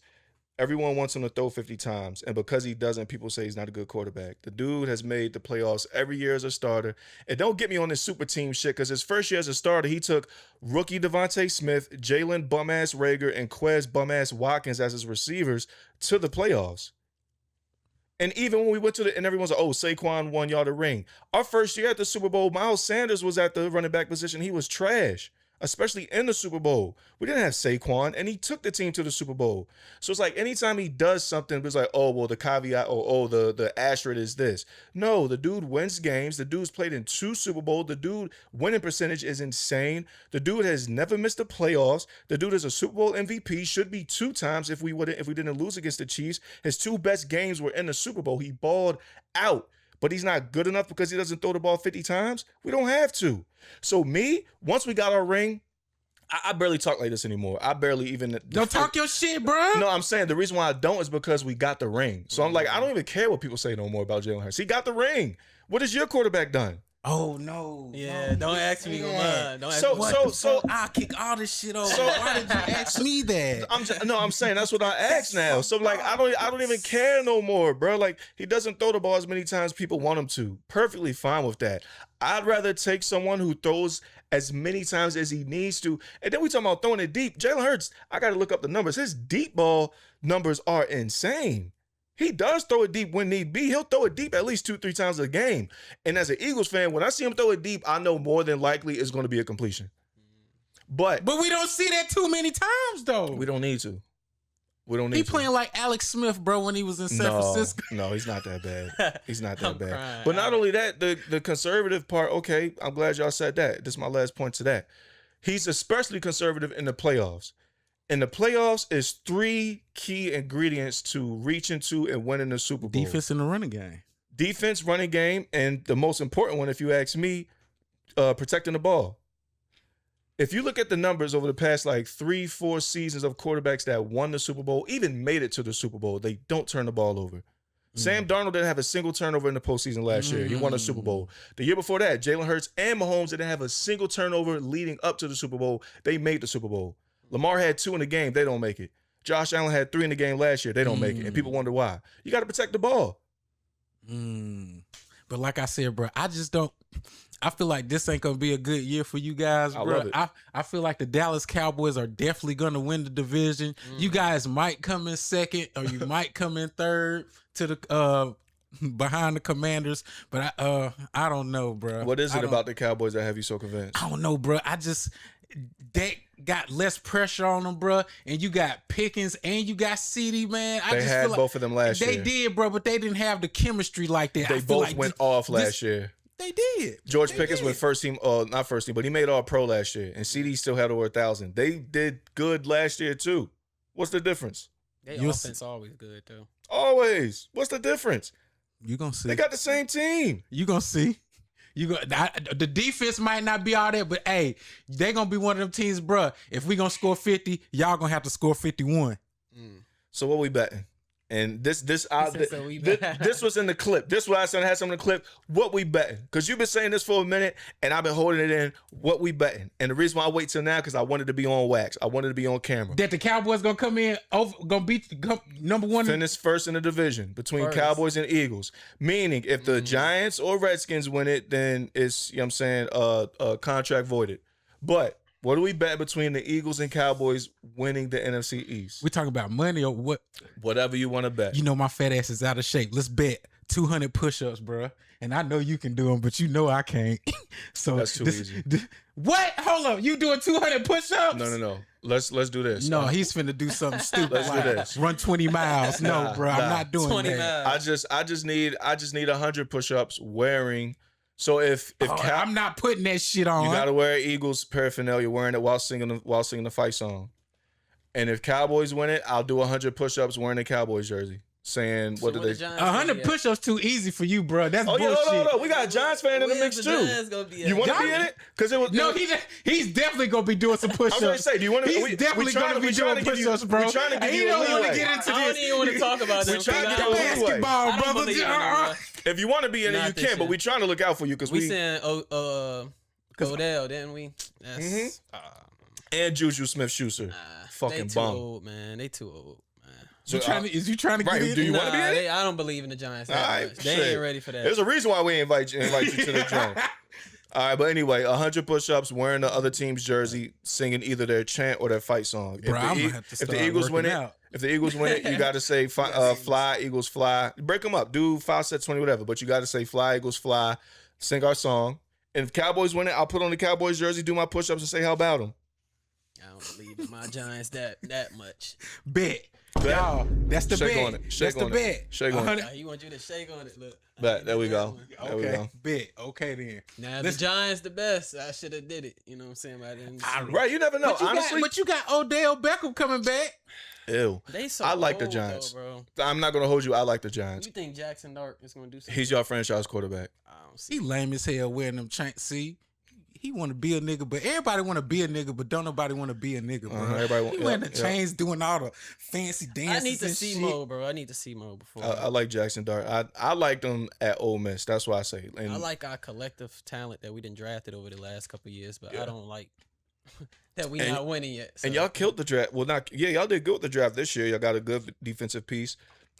everyone wants him to throw 50 times. And because he doesn't, people say he's not a good quarterback. The dude has made the playoffs every year as a starter. And don't get me on this super team shit, because his first year as a starter, he took rookie Devontae Smith, Jalen bum-ass Rager, and Quez bum-ass Watkins as his receivers to the playoffs. And even when we went and everyone's like, oh, Saquon won y'all the ring. Our first year at the Super Bowl, Miles Sanders was at the running back position. He was trash, especially in the Super Bowl. We didn't have Saquon, and he took the team to the Super Bowl. So it's like anytime he does something, it's like, oh, well, the caveat, the asterisk is this. No, the dude wins games. The dude's played in 2 Super Bowls. The dude winning percentage is insane. The dude has never missed the playoffs. The dude is a Super Bowl MVP, should be 2 times if we didn't lose against the Chiefs. His 2 best games were in the Super Bowl. He balled out. But he's not good enough because he doesn't throw the ball 50 times. We don't have to. So once we got our ring, I barely talk like this anymore. I barely even... Don't talk your shit, bro. No, I'm saying the reason why I don't is because we got the ring. So I'm like, I don't even care what people say no more about Jalen Hurts. He got the ring. What has your quarterback done? Oh no. Yeah, no, don't ask me yeah. mine. Don't ask So- me What mine. the fuck? I'll kick all this shit over. Why did you ask me that? I'm saying that's what I asked now. So like I don't even care no more, bro. Like he doesn't throw the ball as many times as people want him to. Perfectly fine with that. I'd rather take someone who throws as many times as he needs to. And then we talking about throwing it deep. Jalen Hurts, I got to look up the numbers. His deep ball numbers are insane. He does throw it deep when need be. He'll throw it deep at least 2-3 times a game. And as an Eagles fan, when I see him throw it deep, I know more than likely it's going to be a completion. But we don't see that too many times though. we don't need to. We don't need He to. playing like Alex Smith, bro, when he was in San Francisco. No, he's not that bad. He's not that I'm bad. crying. But not only that, the conservative part, okay, I'm glad y'all said that. This is my last point to that. He's especially conservative in the playoffs. In the playoffs is 3 key ingredients to reach into and winning the Super Bowl. Defense in the running game. Defense, running game, and the most important one, if you ask me, protecting the ball. If you look at the numbers over the past like 3-4 seasons of quarterbacks that won the Super Bowl, even made it to the Super Bowl, they don't turn the ball over. Sam Darnold didn't have a single turnover in the postseason last year. He won a Super Bowl. The year before that, Jalen Hurts and Mahomes didn't have a single turnover leading up to the Super Bowl. They made the Super Bowl. Lamar had 2 in the game. They don't make it. Josh Allen had 3 in the game last year. They don't make it. And people wonder why. You got to protect the ball. But like I said, bro, I just don't. I feel like this ain't gonna be a good year for you guys, I bro. love it. I feel like the Dallas Cowboys are definitely gonna win the division. You guys might come in second, or you might come in third to the behind the Commanders. But I don't know, bro. What is I it don't- about the Cowboys that have you so convinced? I don't know, bro. They got less pressure on them, bro. And you got Pickens and you got CD, man. I They just had feel like both of them last they year. did, bro, but they didn't have the chemistry like that. They I feel both like went this- off this- last year. They did. George They Pickens did. went first team, not first team, but he made all pro last year. And CD still had over 1,000. They did good last year too. What's the difference? They You'll offense always good though. Always. What's the difference? You gonna see. They got the same team. You gonna see. The defense might not be all that, but hey, they gonna be one of them teams, bruh. If we gonna score 50, y'all gonna have to score 51. So what we betting? And this said, so we this, bet. this was in the clip. This was I had some in the clip. What we betting? Because you've been saying this for a minute, and I've been holding it in. What we betting? And the reason why I wait till now because I wanted to be on wax. I wanted to be on camera. That the Cowboys gonna come in gonna beat number one. Finish first in the division between First. Cowboys and Eagles. Meaning, if the Giants or Redskins win it, then it's, you know what I'm saying, contract voided. But what do we bet between the Eagles and Cowboys winning the NFC East? We talking about money or what? Whatever you want to bet. You know my fat ass is out of shape. Let's bet 200 push-ups, bruh. And I know you can do them, but you know I can't. So That's too easy. What? Hold up. You doing 200 push-ups? No. Let's do this. No, he's finna do something stupid. Let's do like this. Run 20 miles. No, Nah, bro, nah. I'm not doing 20 that. miles. I just need 100 push-ups wearing. So if I'm not putting that shit on. you gotta wear Eagles paraphernalia, wearing it while singing the fight song. And if Cowboys win it, I'll do 100 push-ups wearing a Cowboys jersey, saying what do they? 100 push-ups too easy for you, bro. That's Oh yeah, bullshit. no. We got a Giants fan in the mix too. You want to be in it? Because it was. No, he's definitely gonna be doing some I was gonna push-ups. say, do you want to? He's definitely gonna be doing push-ups, bro. We're trying to give He you a don't want to leeway. get into I don't this. even want to talk about We're them. trying to I get don't- a leeway. Basketball, I don't brother. believe in it, bro. If you want to be in it, Not you this can. But year. we're trying to look out for you because We we saying Odell, didn't we? That's and Juju Smith-Schuster. Fucking they too bum. old, man. They too old, man. So, Is you trying to get right, in? do you wanna be in it? I don't believe in the Giants All that right, much. They shit. ain't ready for that. There's a reason why we invite you to the joint. All right, but anyway, 100 push-ups, wearing the other team's jersey, singing either their chant or their fight song. Bro, I'm gonna have to if the start Eagles win it, working out. if the Eagles win it, you got to say fly Eagles fly. Break them up, do 5 sets, 20, whatever. But you got to say fly Eagles fly, sing our song. And if Cowboys win it, I'll put on the Cowboys jersey, do my push-ups, and say how about them. I don't believe in my Giants that much. Bet. Bet. Y'all, that's the Shake bet. on it. Shake That's the on it. bet. Shake on it. 100 He want you to shake on it. Look. Bet. There we go. There we Okay, go. bet. Okay then. Now Let's- the Giants the best. I should have did it. You know what I'm saying? But I didn't. Right, you never know. But you, Honestly, but you got Odell Beckham coming back. ew. They so I like the old, Giants. though, bro. I'm not going to hold you. I like the Giants. You think Jackson Dart is gonna do something? He's your franchise quarterback. I don't see. He lame as hell wearing them chains. See, he want to be a nigga, but everybody want to be a nigga, but don't nobody want to be a nigga, bro. Everybody He wearing the chains, doing all the fancy dances. I need to and see shit. Mo, bro. I need to see Mo before. I like Jackson Dart. I liked him at Ole Miss. That's why I say. And I like our collective talent that we done drafted over the last couple of years, but I don't like that we not winning yet. So. And y'all killed the draft. Well, y'all did good with the draft this year. Y'all got a good defensive piece.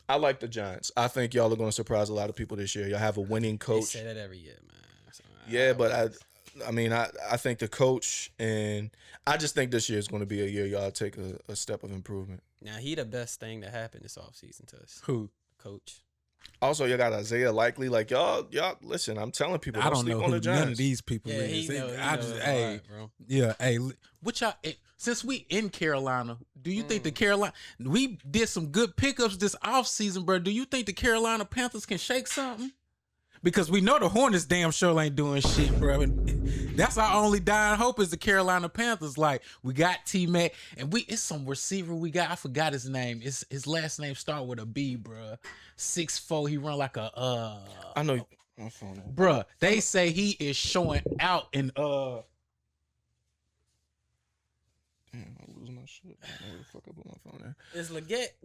I like the Giants. I think y'all are going to surprise a lot of people this year. Y'all have a winning coach. They say that every year, man. So, yeah, but I think the coach, and I just think this year is going to be a year y'all take a step of improvement. Now, he the best thing that happened this offseason to us. Who? Coach. Also, you got Isaiah Likely. Like, y'all, listen, I'm telling people, I don't sleep know on who the Giants. none of these people Yeah, is. he know bro. Yeah, hey, what y'all? Since we in Carolina, do you think the Carolina? We did some good pickups this offseason, bro. Do you think the Carolina Panthers can shake something? Because we know the Hornets damn sure ain't doing shit, bro. And that's our only dying hope is the Carolina Panthers. Like, we got T-Mac, and it's some receiver we got. I forgot his name. His last name start with a B, bro. 6'4". He run like a I know. My phone. Bruh, they say he is showing out in Damn, I'm losing my shit. I don't know where the fuck I put my phone at. Is Leggett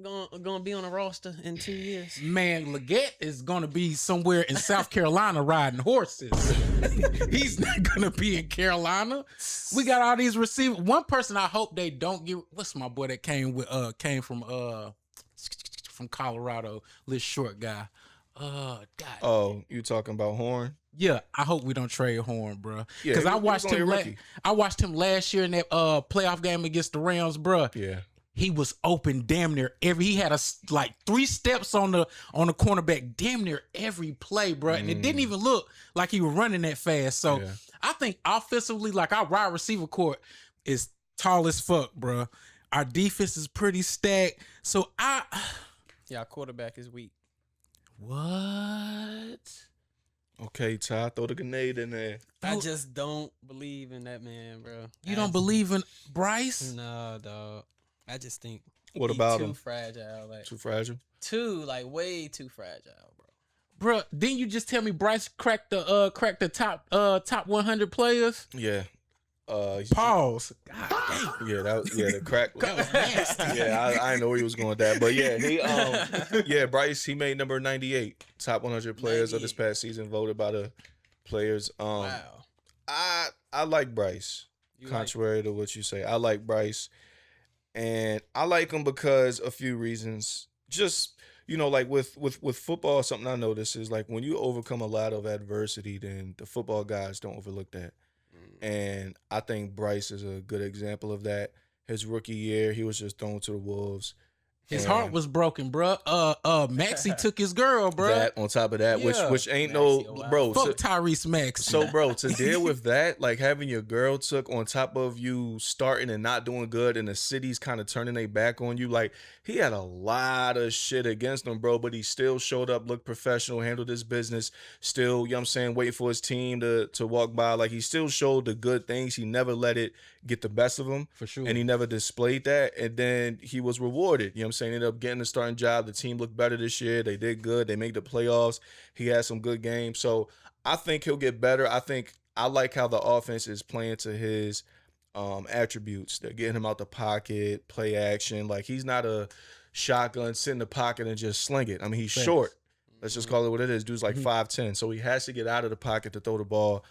gonna be on the roster in 2 years? Man, Leggett is gonna be somewhere in South Carolina riding horses. He's not gonna be in Carolina. We got all these receivers. One person I hope they don't get. What's my boy that came from Colorado? This short guy. God. Oh, you talking about Horn? Yeah, I hope we don't trade Horn, bro. Yeah, Because he I was watched only a him. rookie. I watched him last year in that playoff game against the Rams, bro. Yeah. He was open damn near every. He had like 3 steps on the cornerback damn near every play, bro. And it didn't even look like he was running that fast. So Yeah. I think offensively, like our wide receiver court is tall as fuck, bro. Our defense is pretty stacked. So Yeah, our quarterback is weak. What? Okay, Ty, throw the grenade in there. I just don't believe in that man, bro. You don't believe in Bryce? No, dog. I just think What he about too him? fragile, like Too fragile? like way too fragile, bro. Bro, didn't you just tell me Bryce cracked the top 100 players? Yeah. Pause. God damn. Yeah, the crack. That was nasty. Yeah, I didn't know where he was going with that, but yeah, Bryce, he made number 98, top 100 players of this past season, voted by the players. Wow. I like Bryce. Contrary to what you say, I like Bryce, and I like him because a few reasons. Just like with football, something I notice is like when you overcome a lot of adversity, then the football guys don't overlook that. And I think Bryce is a good example of that. His rookie year, he was just thrown to the wolves. His heart was broken, bro. Maxie took his girl, bro. That on top of that, Yeah. which ain't Maxey, no wow. bro. Fuck Tyrese Maxey. So, bro, to deal with that, like having your girl took on top of you starting and not doing good, and the city's kind of turning their back on you, like he had a lot of shit against him, bro. But he still showed up, looked professional, handled his business. Still, you know what I'm saying, waiting for his team to walk by. Like he still showed the good things. He never let it get the best of him, For sure. and he never displayed that. And then he was rewarded. You know what I'm saying? Ended up getting the starting job. The team looked better this year. They did good. They made the playoffs. He had some good games. So I think he'll get better. I like how the offense is playing to his attributes. They're getting him out the pocket, play action. Like he's not a shotgun, sit in the pocket and just sling it. I mean, he's short. Let's just call it what it is. Dude's like 5'10", so he has to get out of the pocket to throw the ball.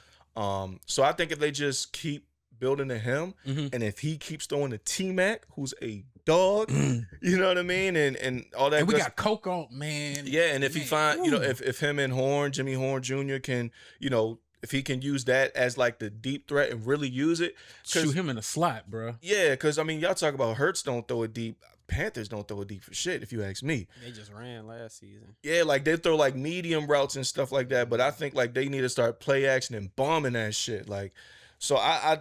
So I think if they just keep building to him, and if he keeps throwing to T-Mac, who's a dog, you know what I mean, and all that. And we got Coke on, man. Yeah, and if he find, if him and Jimmy Horn Jr. can, if he can use that as like the deep threat and really use it, Shoot him in the slot, bro. Yeah, because I mean, y'all talk about Hurts don't throw it deep. Panthers don't throw it deep for shit, if you ask me. They just ran last season. Yeah, like they throw like medium routes and stuff like that, but I think like they need to start play action and bombing that shit. Like, so I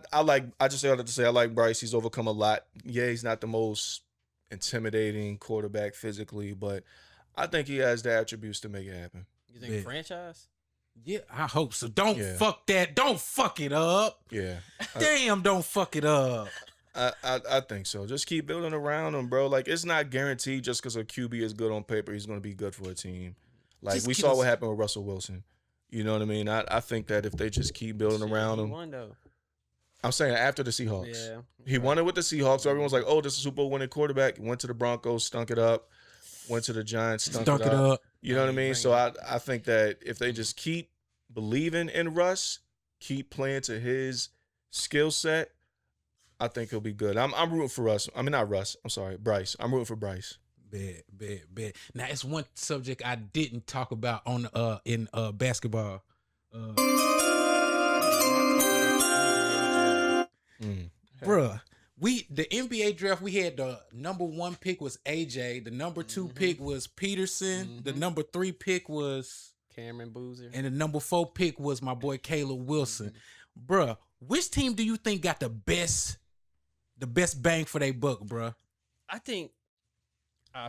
just say all that to say I like Bryce. He's overcome a lot. Yeah, he's not the most intimidating quarterback physically, but I think he has the attributes to make it happen. You think franchise? Yeah, I hope so. Don't Yeah. fuck that. Don't fuck it up. Yeah. Damn, don't fuck it up. I think so. Just keep building around him, bro. Like, it's not guaranteed just because a QB is good on paper, he's going to be good for a team. Like, Just we give saw us- what happened with Russell Wilson. You know what I mean? I think that if they just keep building around He him. won though. I'm saying after the Seahawks. Yeah. He won it with the Seahawks. So everyone's like, oh, this is a Super Bowl winning quarterback. Went to the Broncos, stunk it up. Went to the Giants, stunk it up. You know what I mean? So I think that if they just keep believing in Russ, keep playing to his skill set, I think he'll be good. I'm rooting for Russ. I mean, not Russ. I'm sorry, Bryce. I'm rooting for Bryce. Bet. Now it's one subject I didn't talk about on in basketball. Bruh, the NBA draft, we had the number 1 pick was AJ, the number 2 pick was Peterson, the number 3 pick was Cameron Boozer, and the number 4 pick was my boy Caleb Wilson. Bruh, which team do you think got the best bang for their buck, bruh? I think,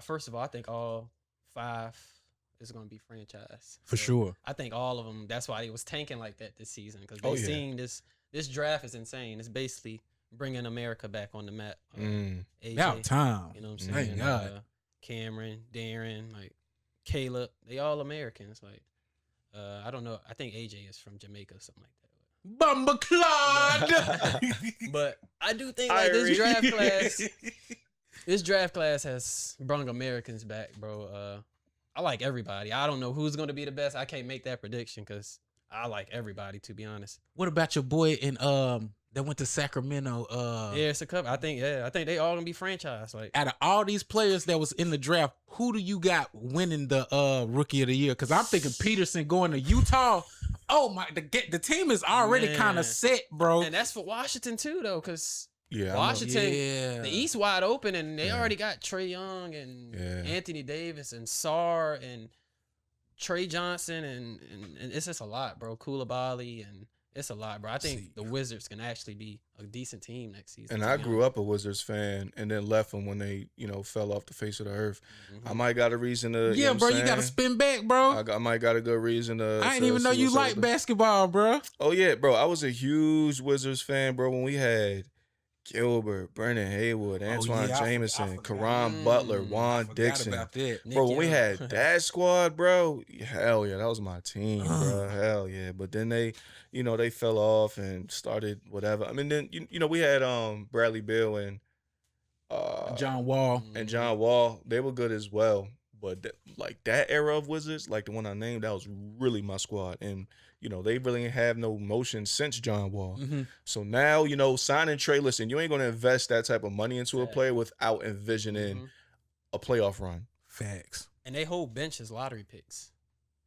first of all, I think all 5 is going to be franchise. For sure. I think all of them. That's why they was tanking like that this season, because they seen this draft is insane. It's basically bringing America back on the map. AJ, About time. You know what I'm saying? Thank God. Cameron, Darren, like Caleb, they all Americans. Like, I don't know. I think AJ is from Jamaica or something like that. Bumba Claude. But I do think like this draft class has brung Americans back, bro. I like everybody. I don't know who's going to be the best. I can't make that prediction because I like everybody, to be honest. What about your boy in that went to Sacramento? Yeah, it's a couple. I think they all gonna be franchise. Like, out of all these players that was in the draft, who do you got winning the Rookie of the Year? Because I'm thinking Peterson going to Utah. Oh my, the team is already kind of set, bro. And that's for Washington too, though, because Yeah, Washington, the East wide open, and they already got Trae Young and Yeah. Anthony Davis and Sarr and Trey Johnson, and it's just a lot, bro. Koulibaly, and it's a lot, bro. I think the Wizards can actually be a decent team next season. And I grew up a Wizards fan and then left them when they, fell off the face of the earth. I might got a reason to. Yeah, bro, you got to spin back, bro. I might got a good reason to. I didn't even know you like basketball, bro. Oh, yeah, bro. I was a huge Wizards fan, bro, when we had Gilbert, Brendan Haywood, Antoine Jameson, Karan Butler, Juan Dixon. About that. Bro, when we had that squad, bro, hell yeah, that was my team, bro. Hell yeah. But then they, they fell off and started whatever. I mean, then, we had Bradley Beal and John Wall. And John Wall. They were good as well. But that era of Wizards, like the one I named, that was really my squad. And, they really ain't have no motion since John Wall. So now, signing Trey, listen, you ain't going to invest that type of money into a player without envisioning a playoff run. Facts. And they whole bench is lottery picks.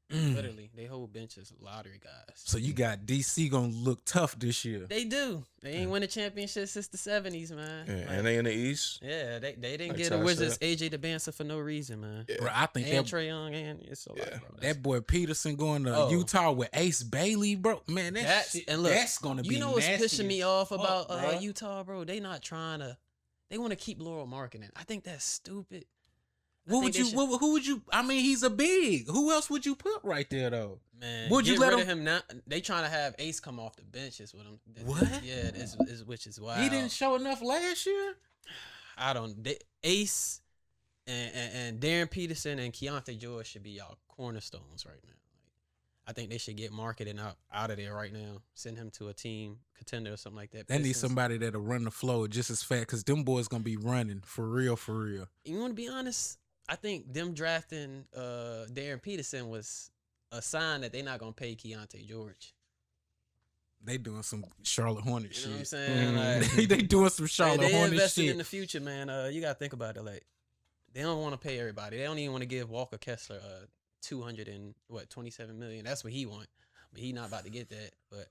Literally, they whole bench is lottery guys. So you got DC gonna look tough this year. They do. They ain't win a championship since the 70s, man. Yeah, and they in the East. Yeah, they didn't get a Wizards AJ DeBancer for no reason, man. Yeah. Bro, I think and Trae Young, and it's a lot, bro. That boy Peterson going to Utah with Ace Bailey, bro. Man, that's gonna be. What's pissing me off about Utah, bro? They not trying to. They want to keep Laurel marketing. I think that's stupid. Who would you? I mean, he's a big. Who else would you put right there though? Man, would you let him now? They trying to have Ace come off the bench is what I'm. What? Yeah, which is why he didn't show enough last year. I don't. Ace and Darren Peterson and Keontae George should be y'all cornerstones right now. I think they should get marketed out of there right now. Send him to a team contender or something like that. They need somebody that'll run the flow just as fast, because them boys gonna be running for real. You want to be honest? I think them drafting Darren Peterson was a sign that they're not gonna pay Keontae George. They doing some Charlotte Hornets shit. You know what I'm saying? Like, they doing some Charlotte Hornets shit. They investing in the future, man. You gotta think about it. Like, they don't want to pay everybody. They don't even want to give Walker Kessler $227 million. That's what he want, but he not about to get that. But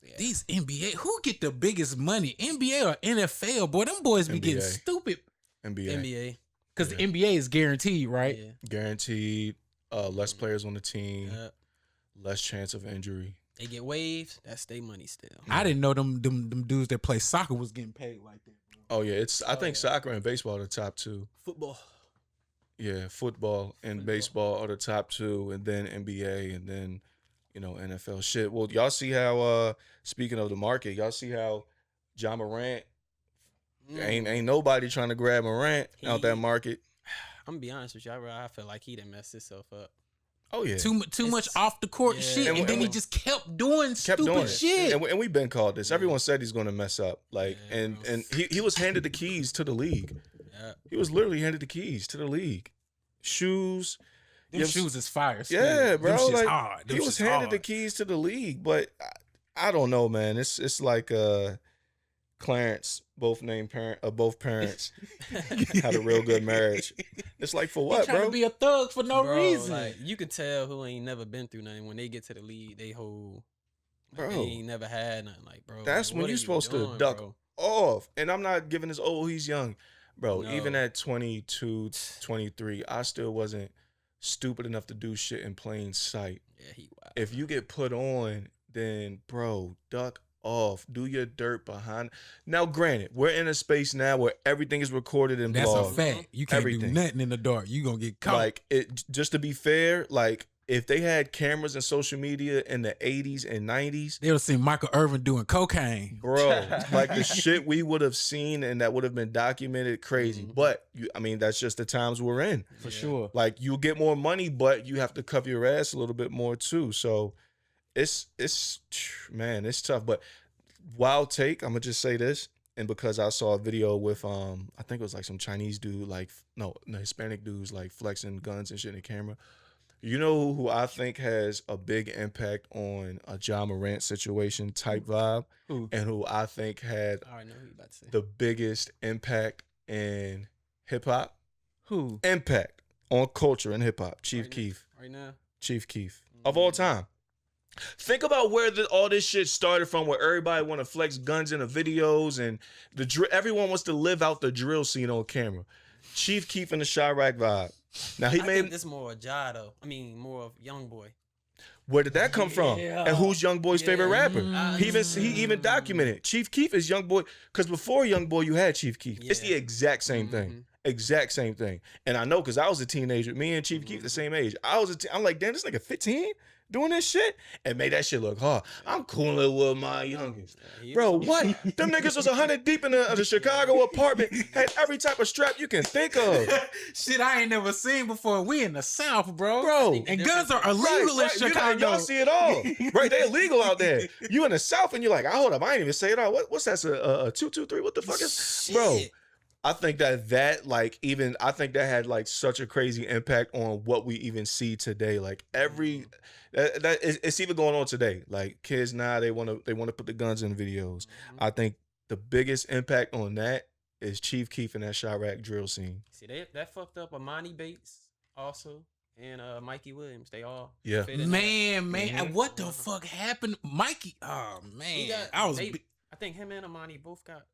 yeah. These NBA, who get the biggest money? NBA or NFL? Boy, them boys be getting stupid. NBA. Because the NBA is guaranteed, right? Yeah. Guaranteed. Less players on the team. Less chance of injury. They get waived. That's their money still. I didn't know them dudes that play soccer was getting paid like that. Bro. Oh yeah, I think soccer and baseball are the top two. Football. Yeah, football and baseball are the top two, and then NBA, and then NFL. Shit. Well, y'all see how? Speaking of the market, y'all see how John Morant ain't nobody trying to grab Morant out that market. I'm gonna be honest with you. I feel like he done messed himself up. Oh yeah. Too much off the court shit, and then he just kept doing stupid shit. And we've been called this. Everyone said he's going to mess up. Like, Yeah, and he was handed the keys to the league. Yeah. He was literally handed the keys to the league. Shoes. Them shoes is fire. Still. Yeah, bro. Them like, hard. Them he was handed the keys to the league, but I don't know, man. It's like Clarence, both parents had a real good marriage. It's like, for what, he trying bro? to be a thug for no reason. Like, you could tell who ain't never been through nothing when they get to the league. They hold, Bro, they ain't never had nothing. Like, bro, that's like, when what you're are supposed doing, to duck bro? off. And I'm not giving this, he's young. Bro, No. even at 22, 23, I still wasn't stupid enough to do shit in plain sight. Yeah, he wild. If you get put on, then, bro, duck off. Do your dirt behind. Now, granted, we're in a space now where everything is recorded and That's blogged. a fact. You can't do nothing in the dark. You gonna get caught. Like, just to be fair, like, if they had cameras and social media in the 80s and 90s, they would have seen Michael Irvin doing cocaine. bro, like the shit we would have seen and that would have been documented, crazy. Mhm. But that's just the times we're in. For sure. Like, you get more money, but you have to cover your ass a little bit more too. So it's man, it's tough. But wild take, I'm gonna just say this, and because I saw a video with I think it was like some Chinese dude, like no Hispanic dudes like flexing guns and shit in the camera. You know who I think has a big impact on a Ja Morant situation type vibe, Who? and who I think had I already know who you about to say. the biggest impact in hip hop? Who? Impact on culture in hip hop. Chief Right now. Keef. Right now. Chief Keef. Of all time. Think about where all this shit started from, where everybody want to flex guns in the videos and everyone wants to live out the drill scene on camera. Chief Keef and the Chirac vibe. Now I he think made. this more of Ja though. I mean, more of Young Boy. Where did that come from? Yeah. And who's Young Boy's favorite rapper? He even Mm. documented Chief Keef is Young Boy, because before Young Boy you had Chief Keef. It's the Yeah. exact same thing. Exact same thing. And I know because I was a teenager. Me and Chief Keef the same age. I'm like, damn, this nigga 15 doing this shit, and made that shit look hard. I'm cooling with my youngest. Bro, what? Them niggas was 100 deep in the Chicago apartment, had every type of strap you can think of. Shit I ain't never seen before. We in the South, bro. Bro. And guns are illegal in Chicago. Y'all see it all. Right, they illegal out there. You in the South and you're like, hold up, I ain't even say it all. What's that? A 223? What the fuck is? Bro, I think I think that had like such a crazy impact on what we even see today. Like it's even going on today. Like kids now, they want to put the guns in videos. I think the biggest impact on that is Chief Keef and that Chirac drill scene. See, that fucked up Amani Bates also and Mikey Williams. They all Yeah. fit in Man, Mhm. what the fuck happened? Mikey, oh man. there. I think him and Amani both got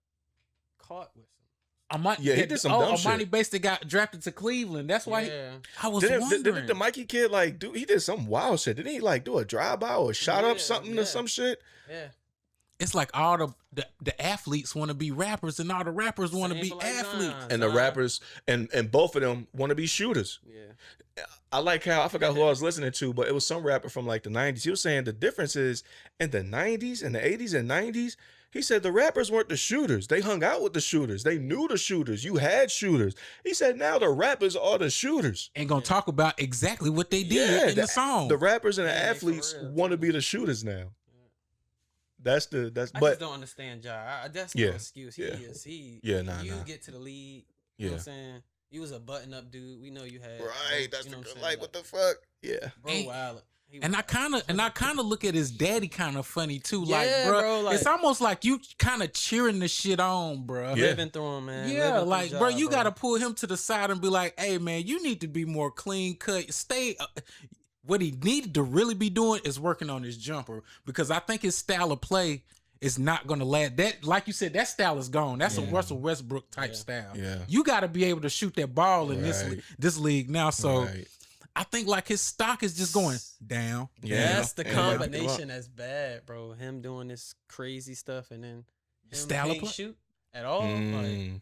caught with some. He did some dumb shit. Amani Bates that got drafted to Cleveland. That's why I was wondering. Didn't the Mikey kid he did some wild shit? Didn't he like do a drive-by or shot up something or some shit? Yeah. It's like all the athletes want to be rappers and all the rappers want to be athletes. And the rappers and both of them want to be shooters. Yeah. I like how, I forgot who I was listening to, but it was some rapper from like the 90s. He was saying the difference is in the 90s and the 80s and 90s, he said the rappers weren't the shooters. They hung out with the shooters. They knew the shooters. You had shooters. He said now the rappers are the shooters. And gonna talk about exactly what they did in the song. The rappers and the Yeah, for athletes real, want to too. be the shooters now. I But just don't understand Ja. That's no excuse. Yeah. You get to the league. You know what I'm saying? You was a button-up dude. We know you had. Right, that's you know the what I'm like saying? what the fuck? Yeah. Bro, wild. And I kind of look at his daddy kind of funny too. Like, Yeah, bro, bro, like- it's almost like you kind of cheering the shit on, bro. Yeah. living through him, man. Yeah, Living like, through bro, Ja, you got to pull him to the side and be like, hey, man, you need to be more clean cut. Stay. What he needed to really be doing is working on his jumper, because I think his style of play is not going to last. That, like you said, that style is gone. That's a Russell Westbrook type style. Yeah. You got to be able to shoot that ball in this league now. So Right. I think like his stock is just going down. Yeah. That's the And they might pick him combination that's bad, bro. Him doing this crazy stuff and then him Style of can't play. shoot at all. Like, Mm,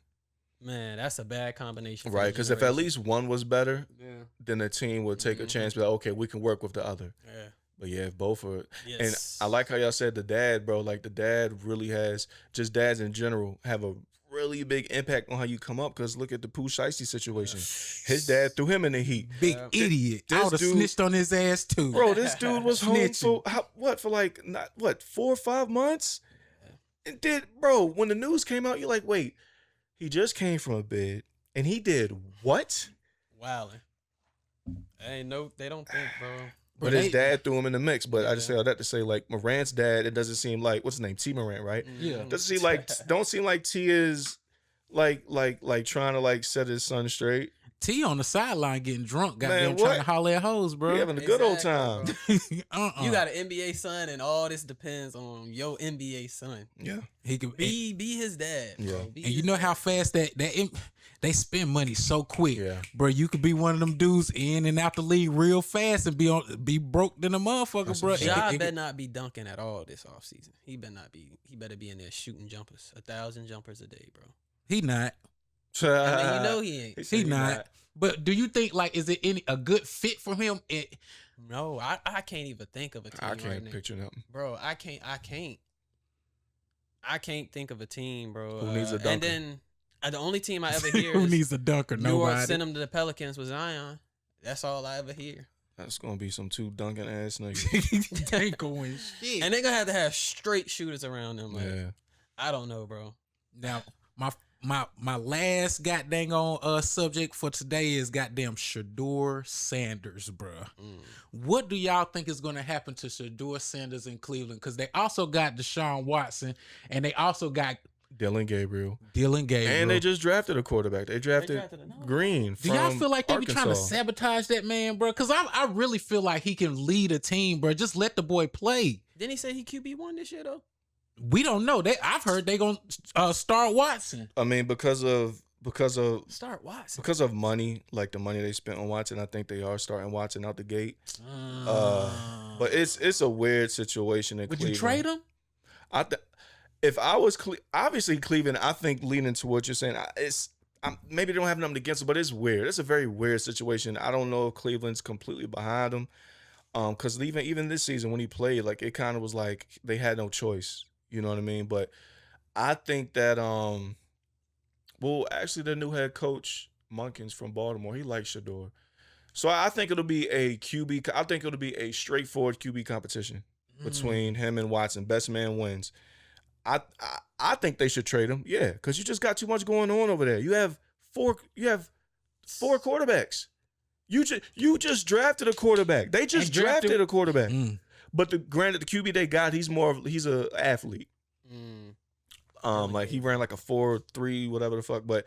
man, that's a bad combination. for right, the because if at generation. least one was better, Yeah. then the team would take a Mhm. chance. Be like, okay, we can work with the other. Yeah. But yeah, if both are. Yes. And I like how y'all said the dad, bro. Like the dad really has, just dads in general have a really big impact on how you come up. Because look at the Pooh Shiesty situation. His dad threw him in the heat. Big idiot. I would have snitched on his ass too. Bro, this dude was home Snitching. for like 4 or 5 months. And bro, when the news came out, you're like, wait, he just came from a bid and he did what? Wildin'. They don't think, bro. But his dad threw him in the mix. But I just say all that to say, like, Morant's dad, it doesn't seem like, what's his name? T. Morant, right? Yeah. Don't seem like T is like trying to like set his son straight. T on the sideline getting drunk, goddamn Man, trying to what? holler at hoes, bro. He having a good old time. You got an NBA son, and all this depends on your NBA son. Yeah. He could Be his dad, bro. Yeah. Be and you his know dad. how fast they spend money so quick, Yeah. bro. You could be one of them dudes in and out the league real fast and be broke than a motherfucker, That's bro. a fact. Ja better not be dunking at all this offseason. He better be in there shooting jumpers, 1,000 jumpers a day, bro. He not. I mean, you know he ain't. He not. But do you think like is it a good fit for him? No, I can't even think of a team I right can't now. picture him. Bro, I can't think of a team, bro. Who needs a dunker? And then the only team I ever hear Who is needs a dunker? New York Nobody. sent him to the Pelicans with Zion. That's all I ever hear. That's gonna be some 2 dunking ass niggas. They ain't going shit. And they're gonna have to have straight shooters around them. Like, Yeah. I don't know, bro. Now, my last goddamn on subject for today is goddamn Shador Sanders, bruh. What do y'all think is going to happen to Shador Sanders in Cleveland? Because they also got Deshaun Watson and they also got Dylan Gabriel. Gabriel. And they just drafted a quarterback. They drafted Green. Do y'all feel like they be trying to Arkansas. sabotage that man, bro? Because I really feel like he can lead a team, bro. Just let the boy play. Didn't he say he QB1 this year though? We don't know. I've heard they gonna start Watson. I mean, because of Start Watson. because of money, like the money they spent on Watson, I think they are starting Watson out the gate. But it's a weird situation in Would Cleveland. you trade him? If I was obviously Cleveland, I think leaning to what you're saying, maybe they don't have nothing against it, but it's weird. It's a very weird situation. I don't know if Cleveland's completely behind him. Because even this season when he played, like it kind of was like they had no choice. You know what I mean? But I think that actually the new head coach Munkins from Baltimore, he likes Shador, so I think it'll be a QB. I think it'll be a straightforward QB competition between him and Watson. Best man wins. I think they should trade him. Yeah, because you just got too much going on over there. You have four quarterbacks. You just drafted a quarterback. They just drafted a quarterback. But granted, the QB they got, he's an athlete. Like he ran like a 4.3, whatever the fuck. But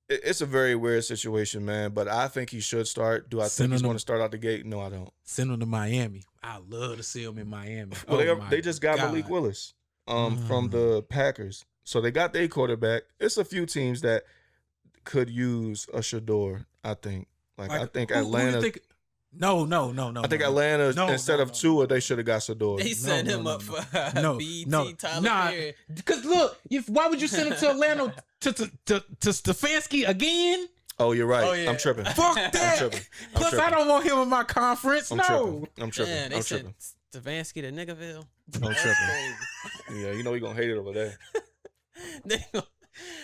it's a very weird situation, man. But I think he should start. Do I think he's going to start out the gate? No, I don't. Send him to Miami. I'd love to see him in Miami. Well, they just got Malik Willis from the Packers. So they got their quarterback. It's a few teams that could use a Shador, I think. I think Atlanta. Who you think? No. I think Atlanta, instead of Tua, they should have got Shador. They set him up for BT Tyler Perry. Because look, why would you send him to Atlanta to Stefanski again? Oh, you're right. Oh, yeah. I'm tripping. Fuck that. I'm tripping. Plus, I don't want him in my conference. I'm tripping. Man, they I'm sent tripping. Stefanski to Niggerville. I'm tripping. Yeah, you know he gonna hate it over there.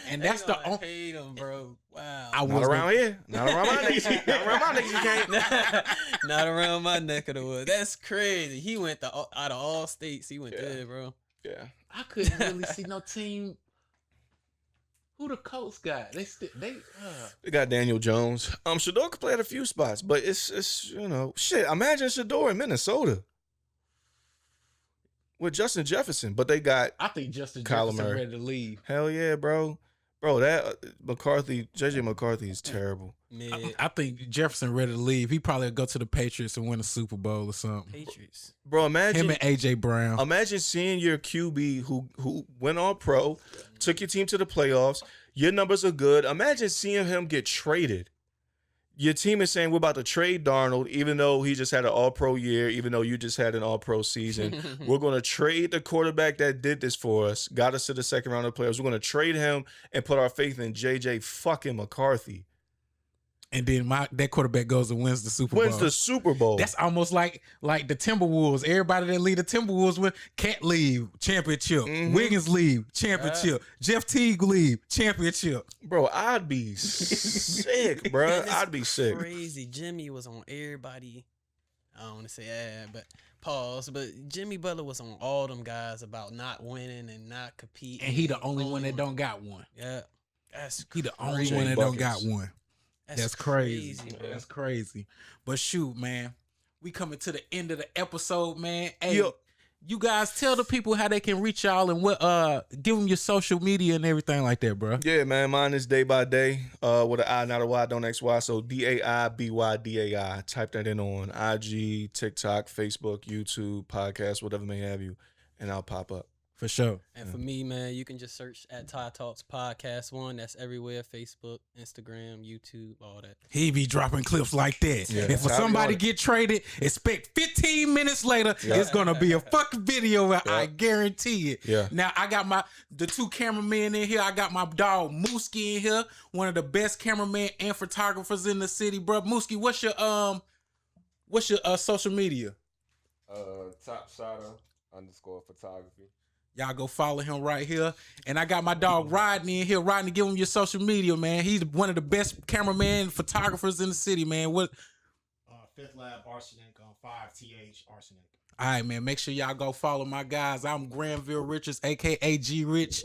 And that's the only. Hate him, bro. Wow. Not around here. Not around my niggas. Not around my niggas. You can't. Not around my neck of the woods. That's crazy. He went out of all states. He went there, bro. Yeah. I couldn't really see no team. Who the Colts got? They got Daniel Jones. Shador could play at a few spots, but it's shit. Imagine Shador in Minnesota with Justin Jefferson, but they got. I think Justin Kyler Jefferson Murray. ready to leave. Hell yeah, bro. Bro, that JJ McCarthy is terrible. I think Jefferson ready to leave. He probably go to the Patriots and win a Super Bowl or something. Patriots. Bro, imagine him and AJ Brown. Imagine seeing your QB who went all pro, took your team to the playoffs. Your numbers are good. Imagine seeing him get traded. Your team is saying we're about to trade Darnold, even though he just had an all-pro year, even though you just had an all-pro season. We're going to trade the quarterback that did this for us, got us to the second round of the playoffs. We're going to trade him and put our faith in JJ fucking McCarthy. And then that quarterback goes and wins the Super Bowl. Wins the Super Bowl. That's almost like the Timberwolves. Everybody that lead the Timberwolves win. Cat leave, championship. Wiggins leave, championship. Jeff Teague leave, championship. Bro, I'd be sick, bro. I'd be sick. Crazy. Jimmy was on everybody. I don't want to say but pause. But Jimmy Butler was on all them guys about not winning and not competing. And he the only one that don't got one. Yeah. That's He the only crazy. one that don't got Buckets. one. That's crazy. bro. That's crazy. But shoot, man, we coming to the end of the episode, man. Hey, Yo. you guys tell the people how they can reach y'all and what give them your social media and everything like that, bro. Yeah, man. Mine is Day by Day with an I, not a Y, don't XY. So DAIBYDAI. Type that in on IG, TikTok, Facebook, YouTube, podcast, whatever may have you, and I'll pop up. For sure. And for me, man, you can just search at Ty Talks Podcast 1. That's everywhere: Facebook, Instagram, YouTube, all that. He be dropping clips like that. Yeah. If for I'll be somebody on it. get traded, expect 15 minutes later, it's gonna be a fucking video. I guarantee it. Yeah. Now I got the two cameramen in here. I got my dog Mooski in here, one of the best cameramen and photographers in the city, bro. Mooski, what's your social media? Top shotter _photography. Y'all go follow him right here. And I got my dog Rodney in here. Rodney, give him your social media, man. He's one of the best cameraman photographers in the city, man. What? Fifth Lab Arsenic on 5TH Arsenic. All right, man. Make sure y'all go follow my guys. I'm Granville Richards, aka G Rich.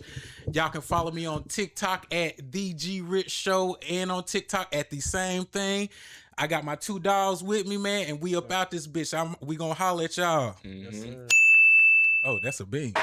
Y'all can follow me on TikTok at the G Rich Show and on TikTok at the same thing. I got my two dogs with me, man, and we about this bitch. We gonna holler at y'all. Yes, sir. Oh, that's a big.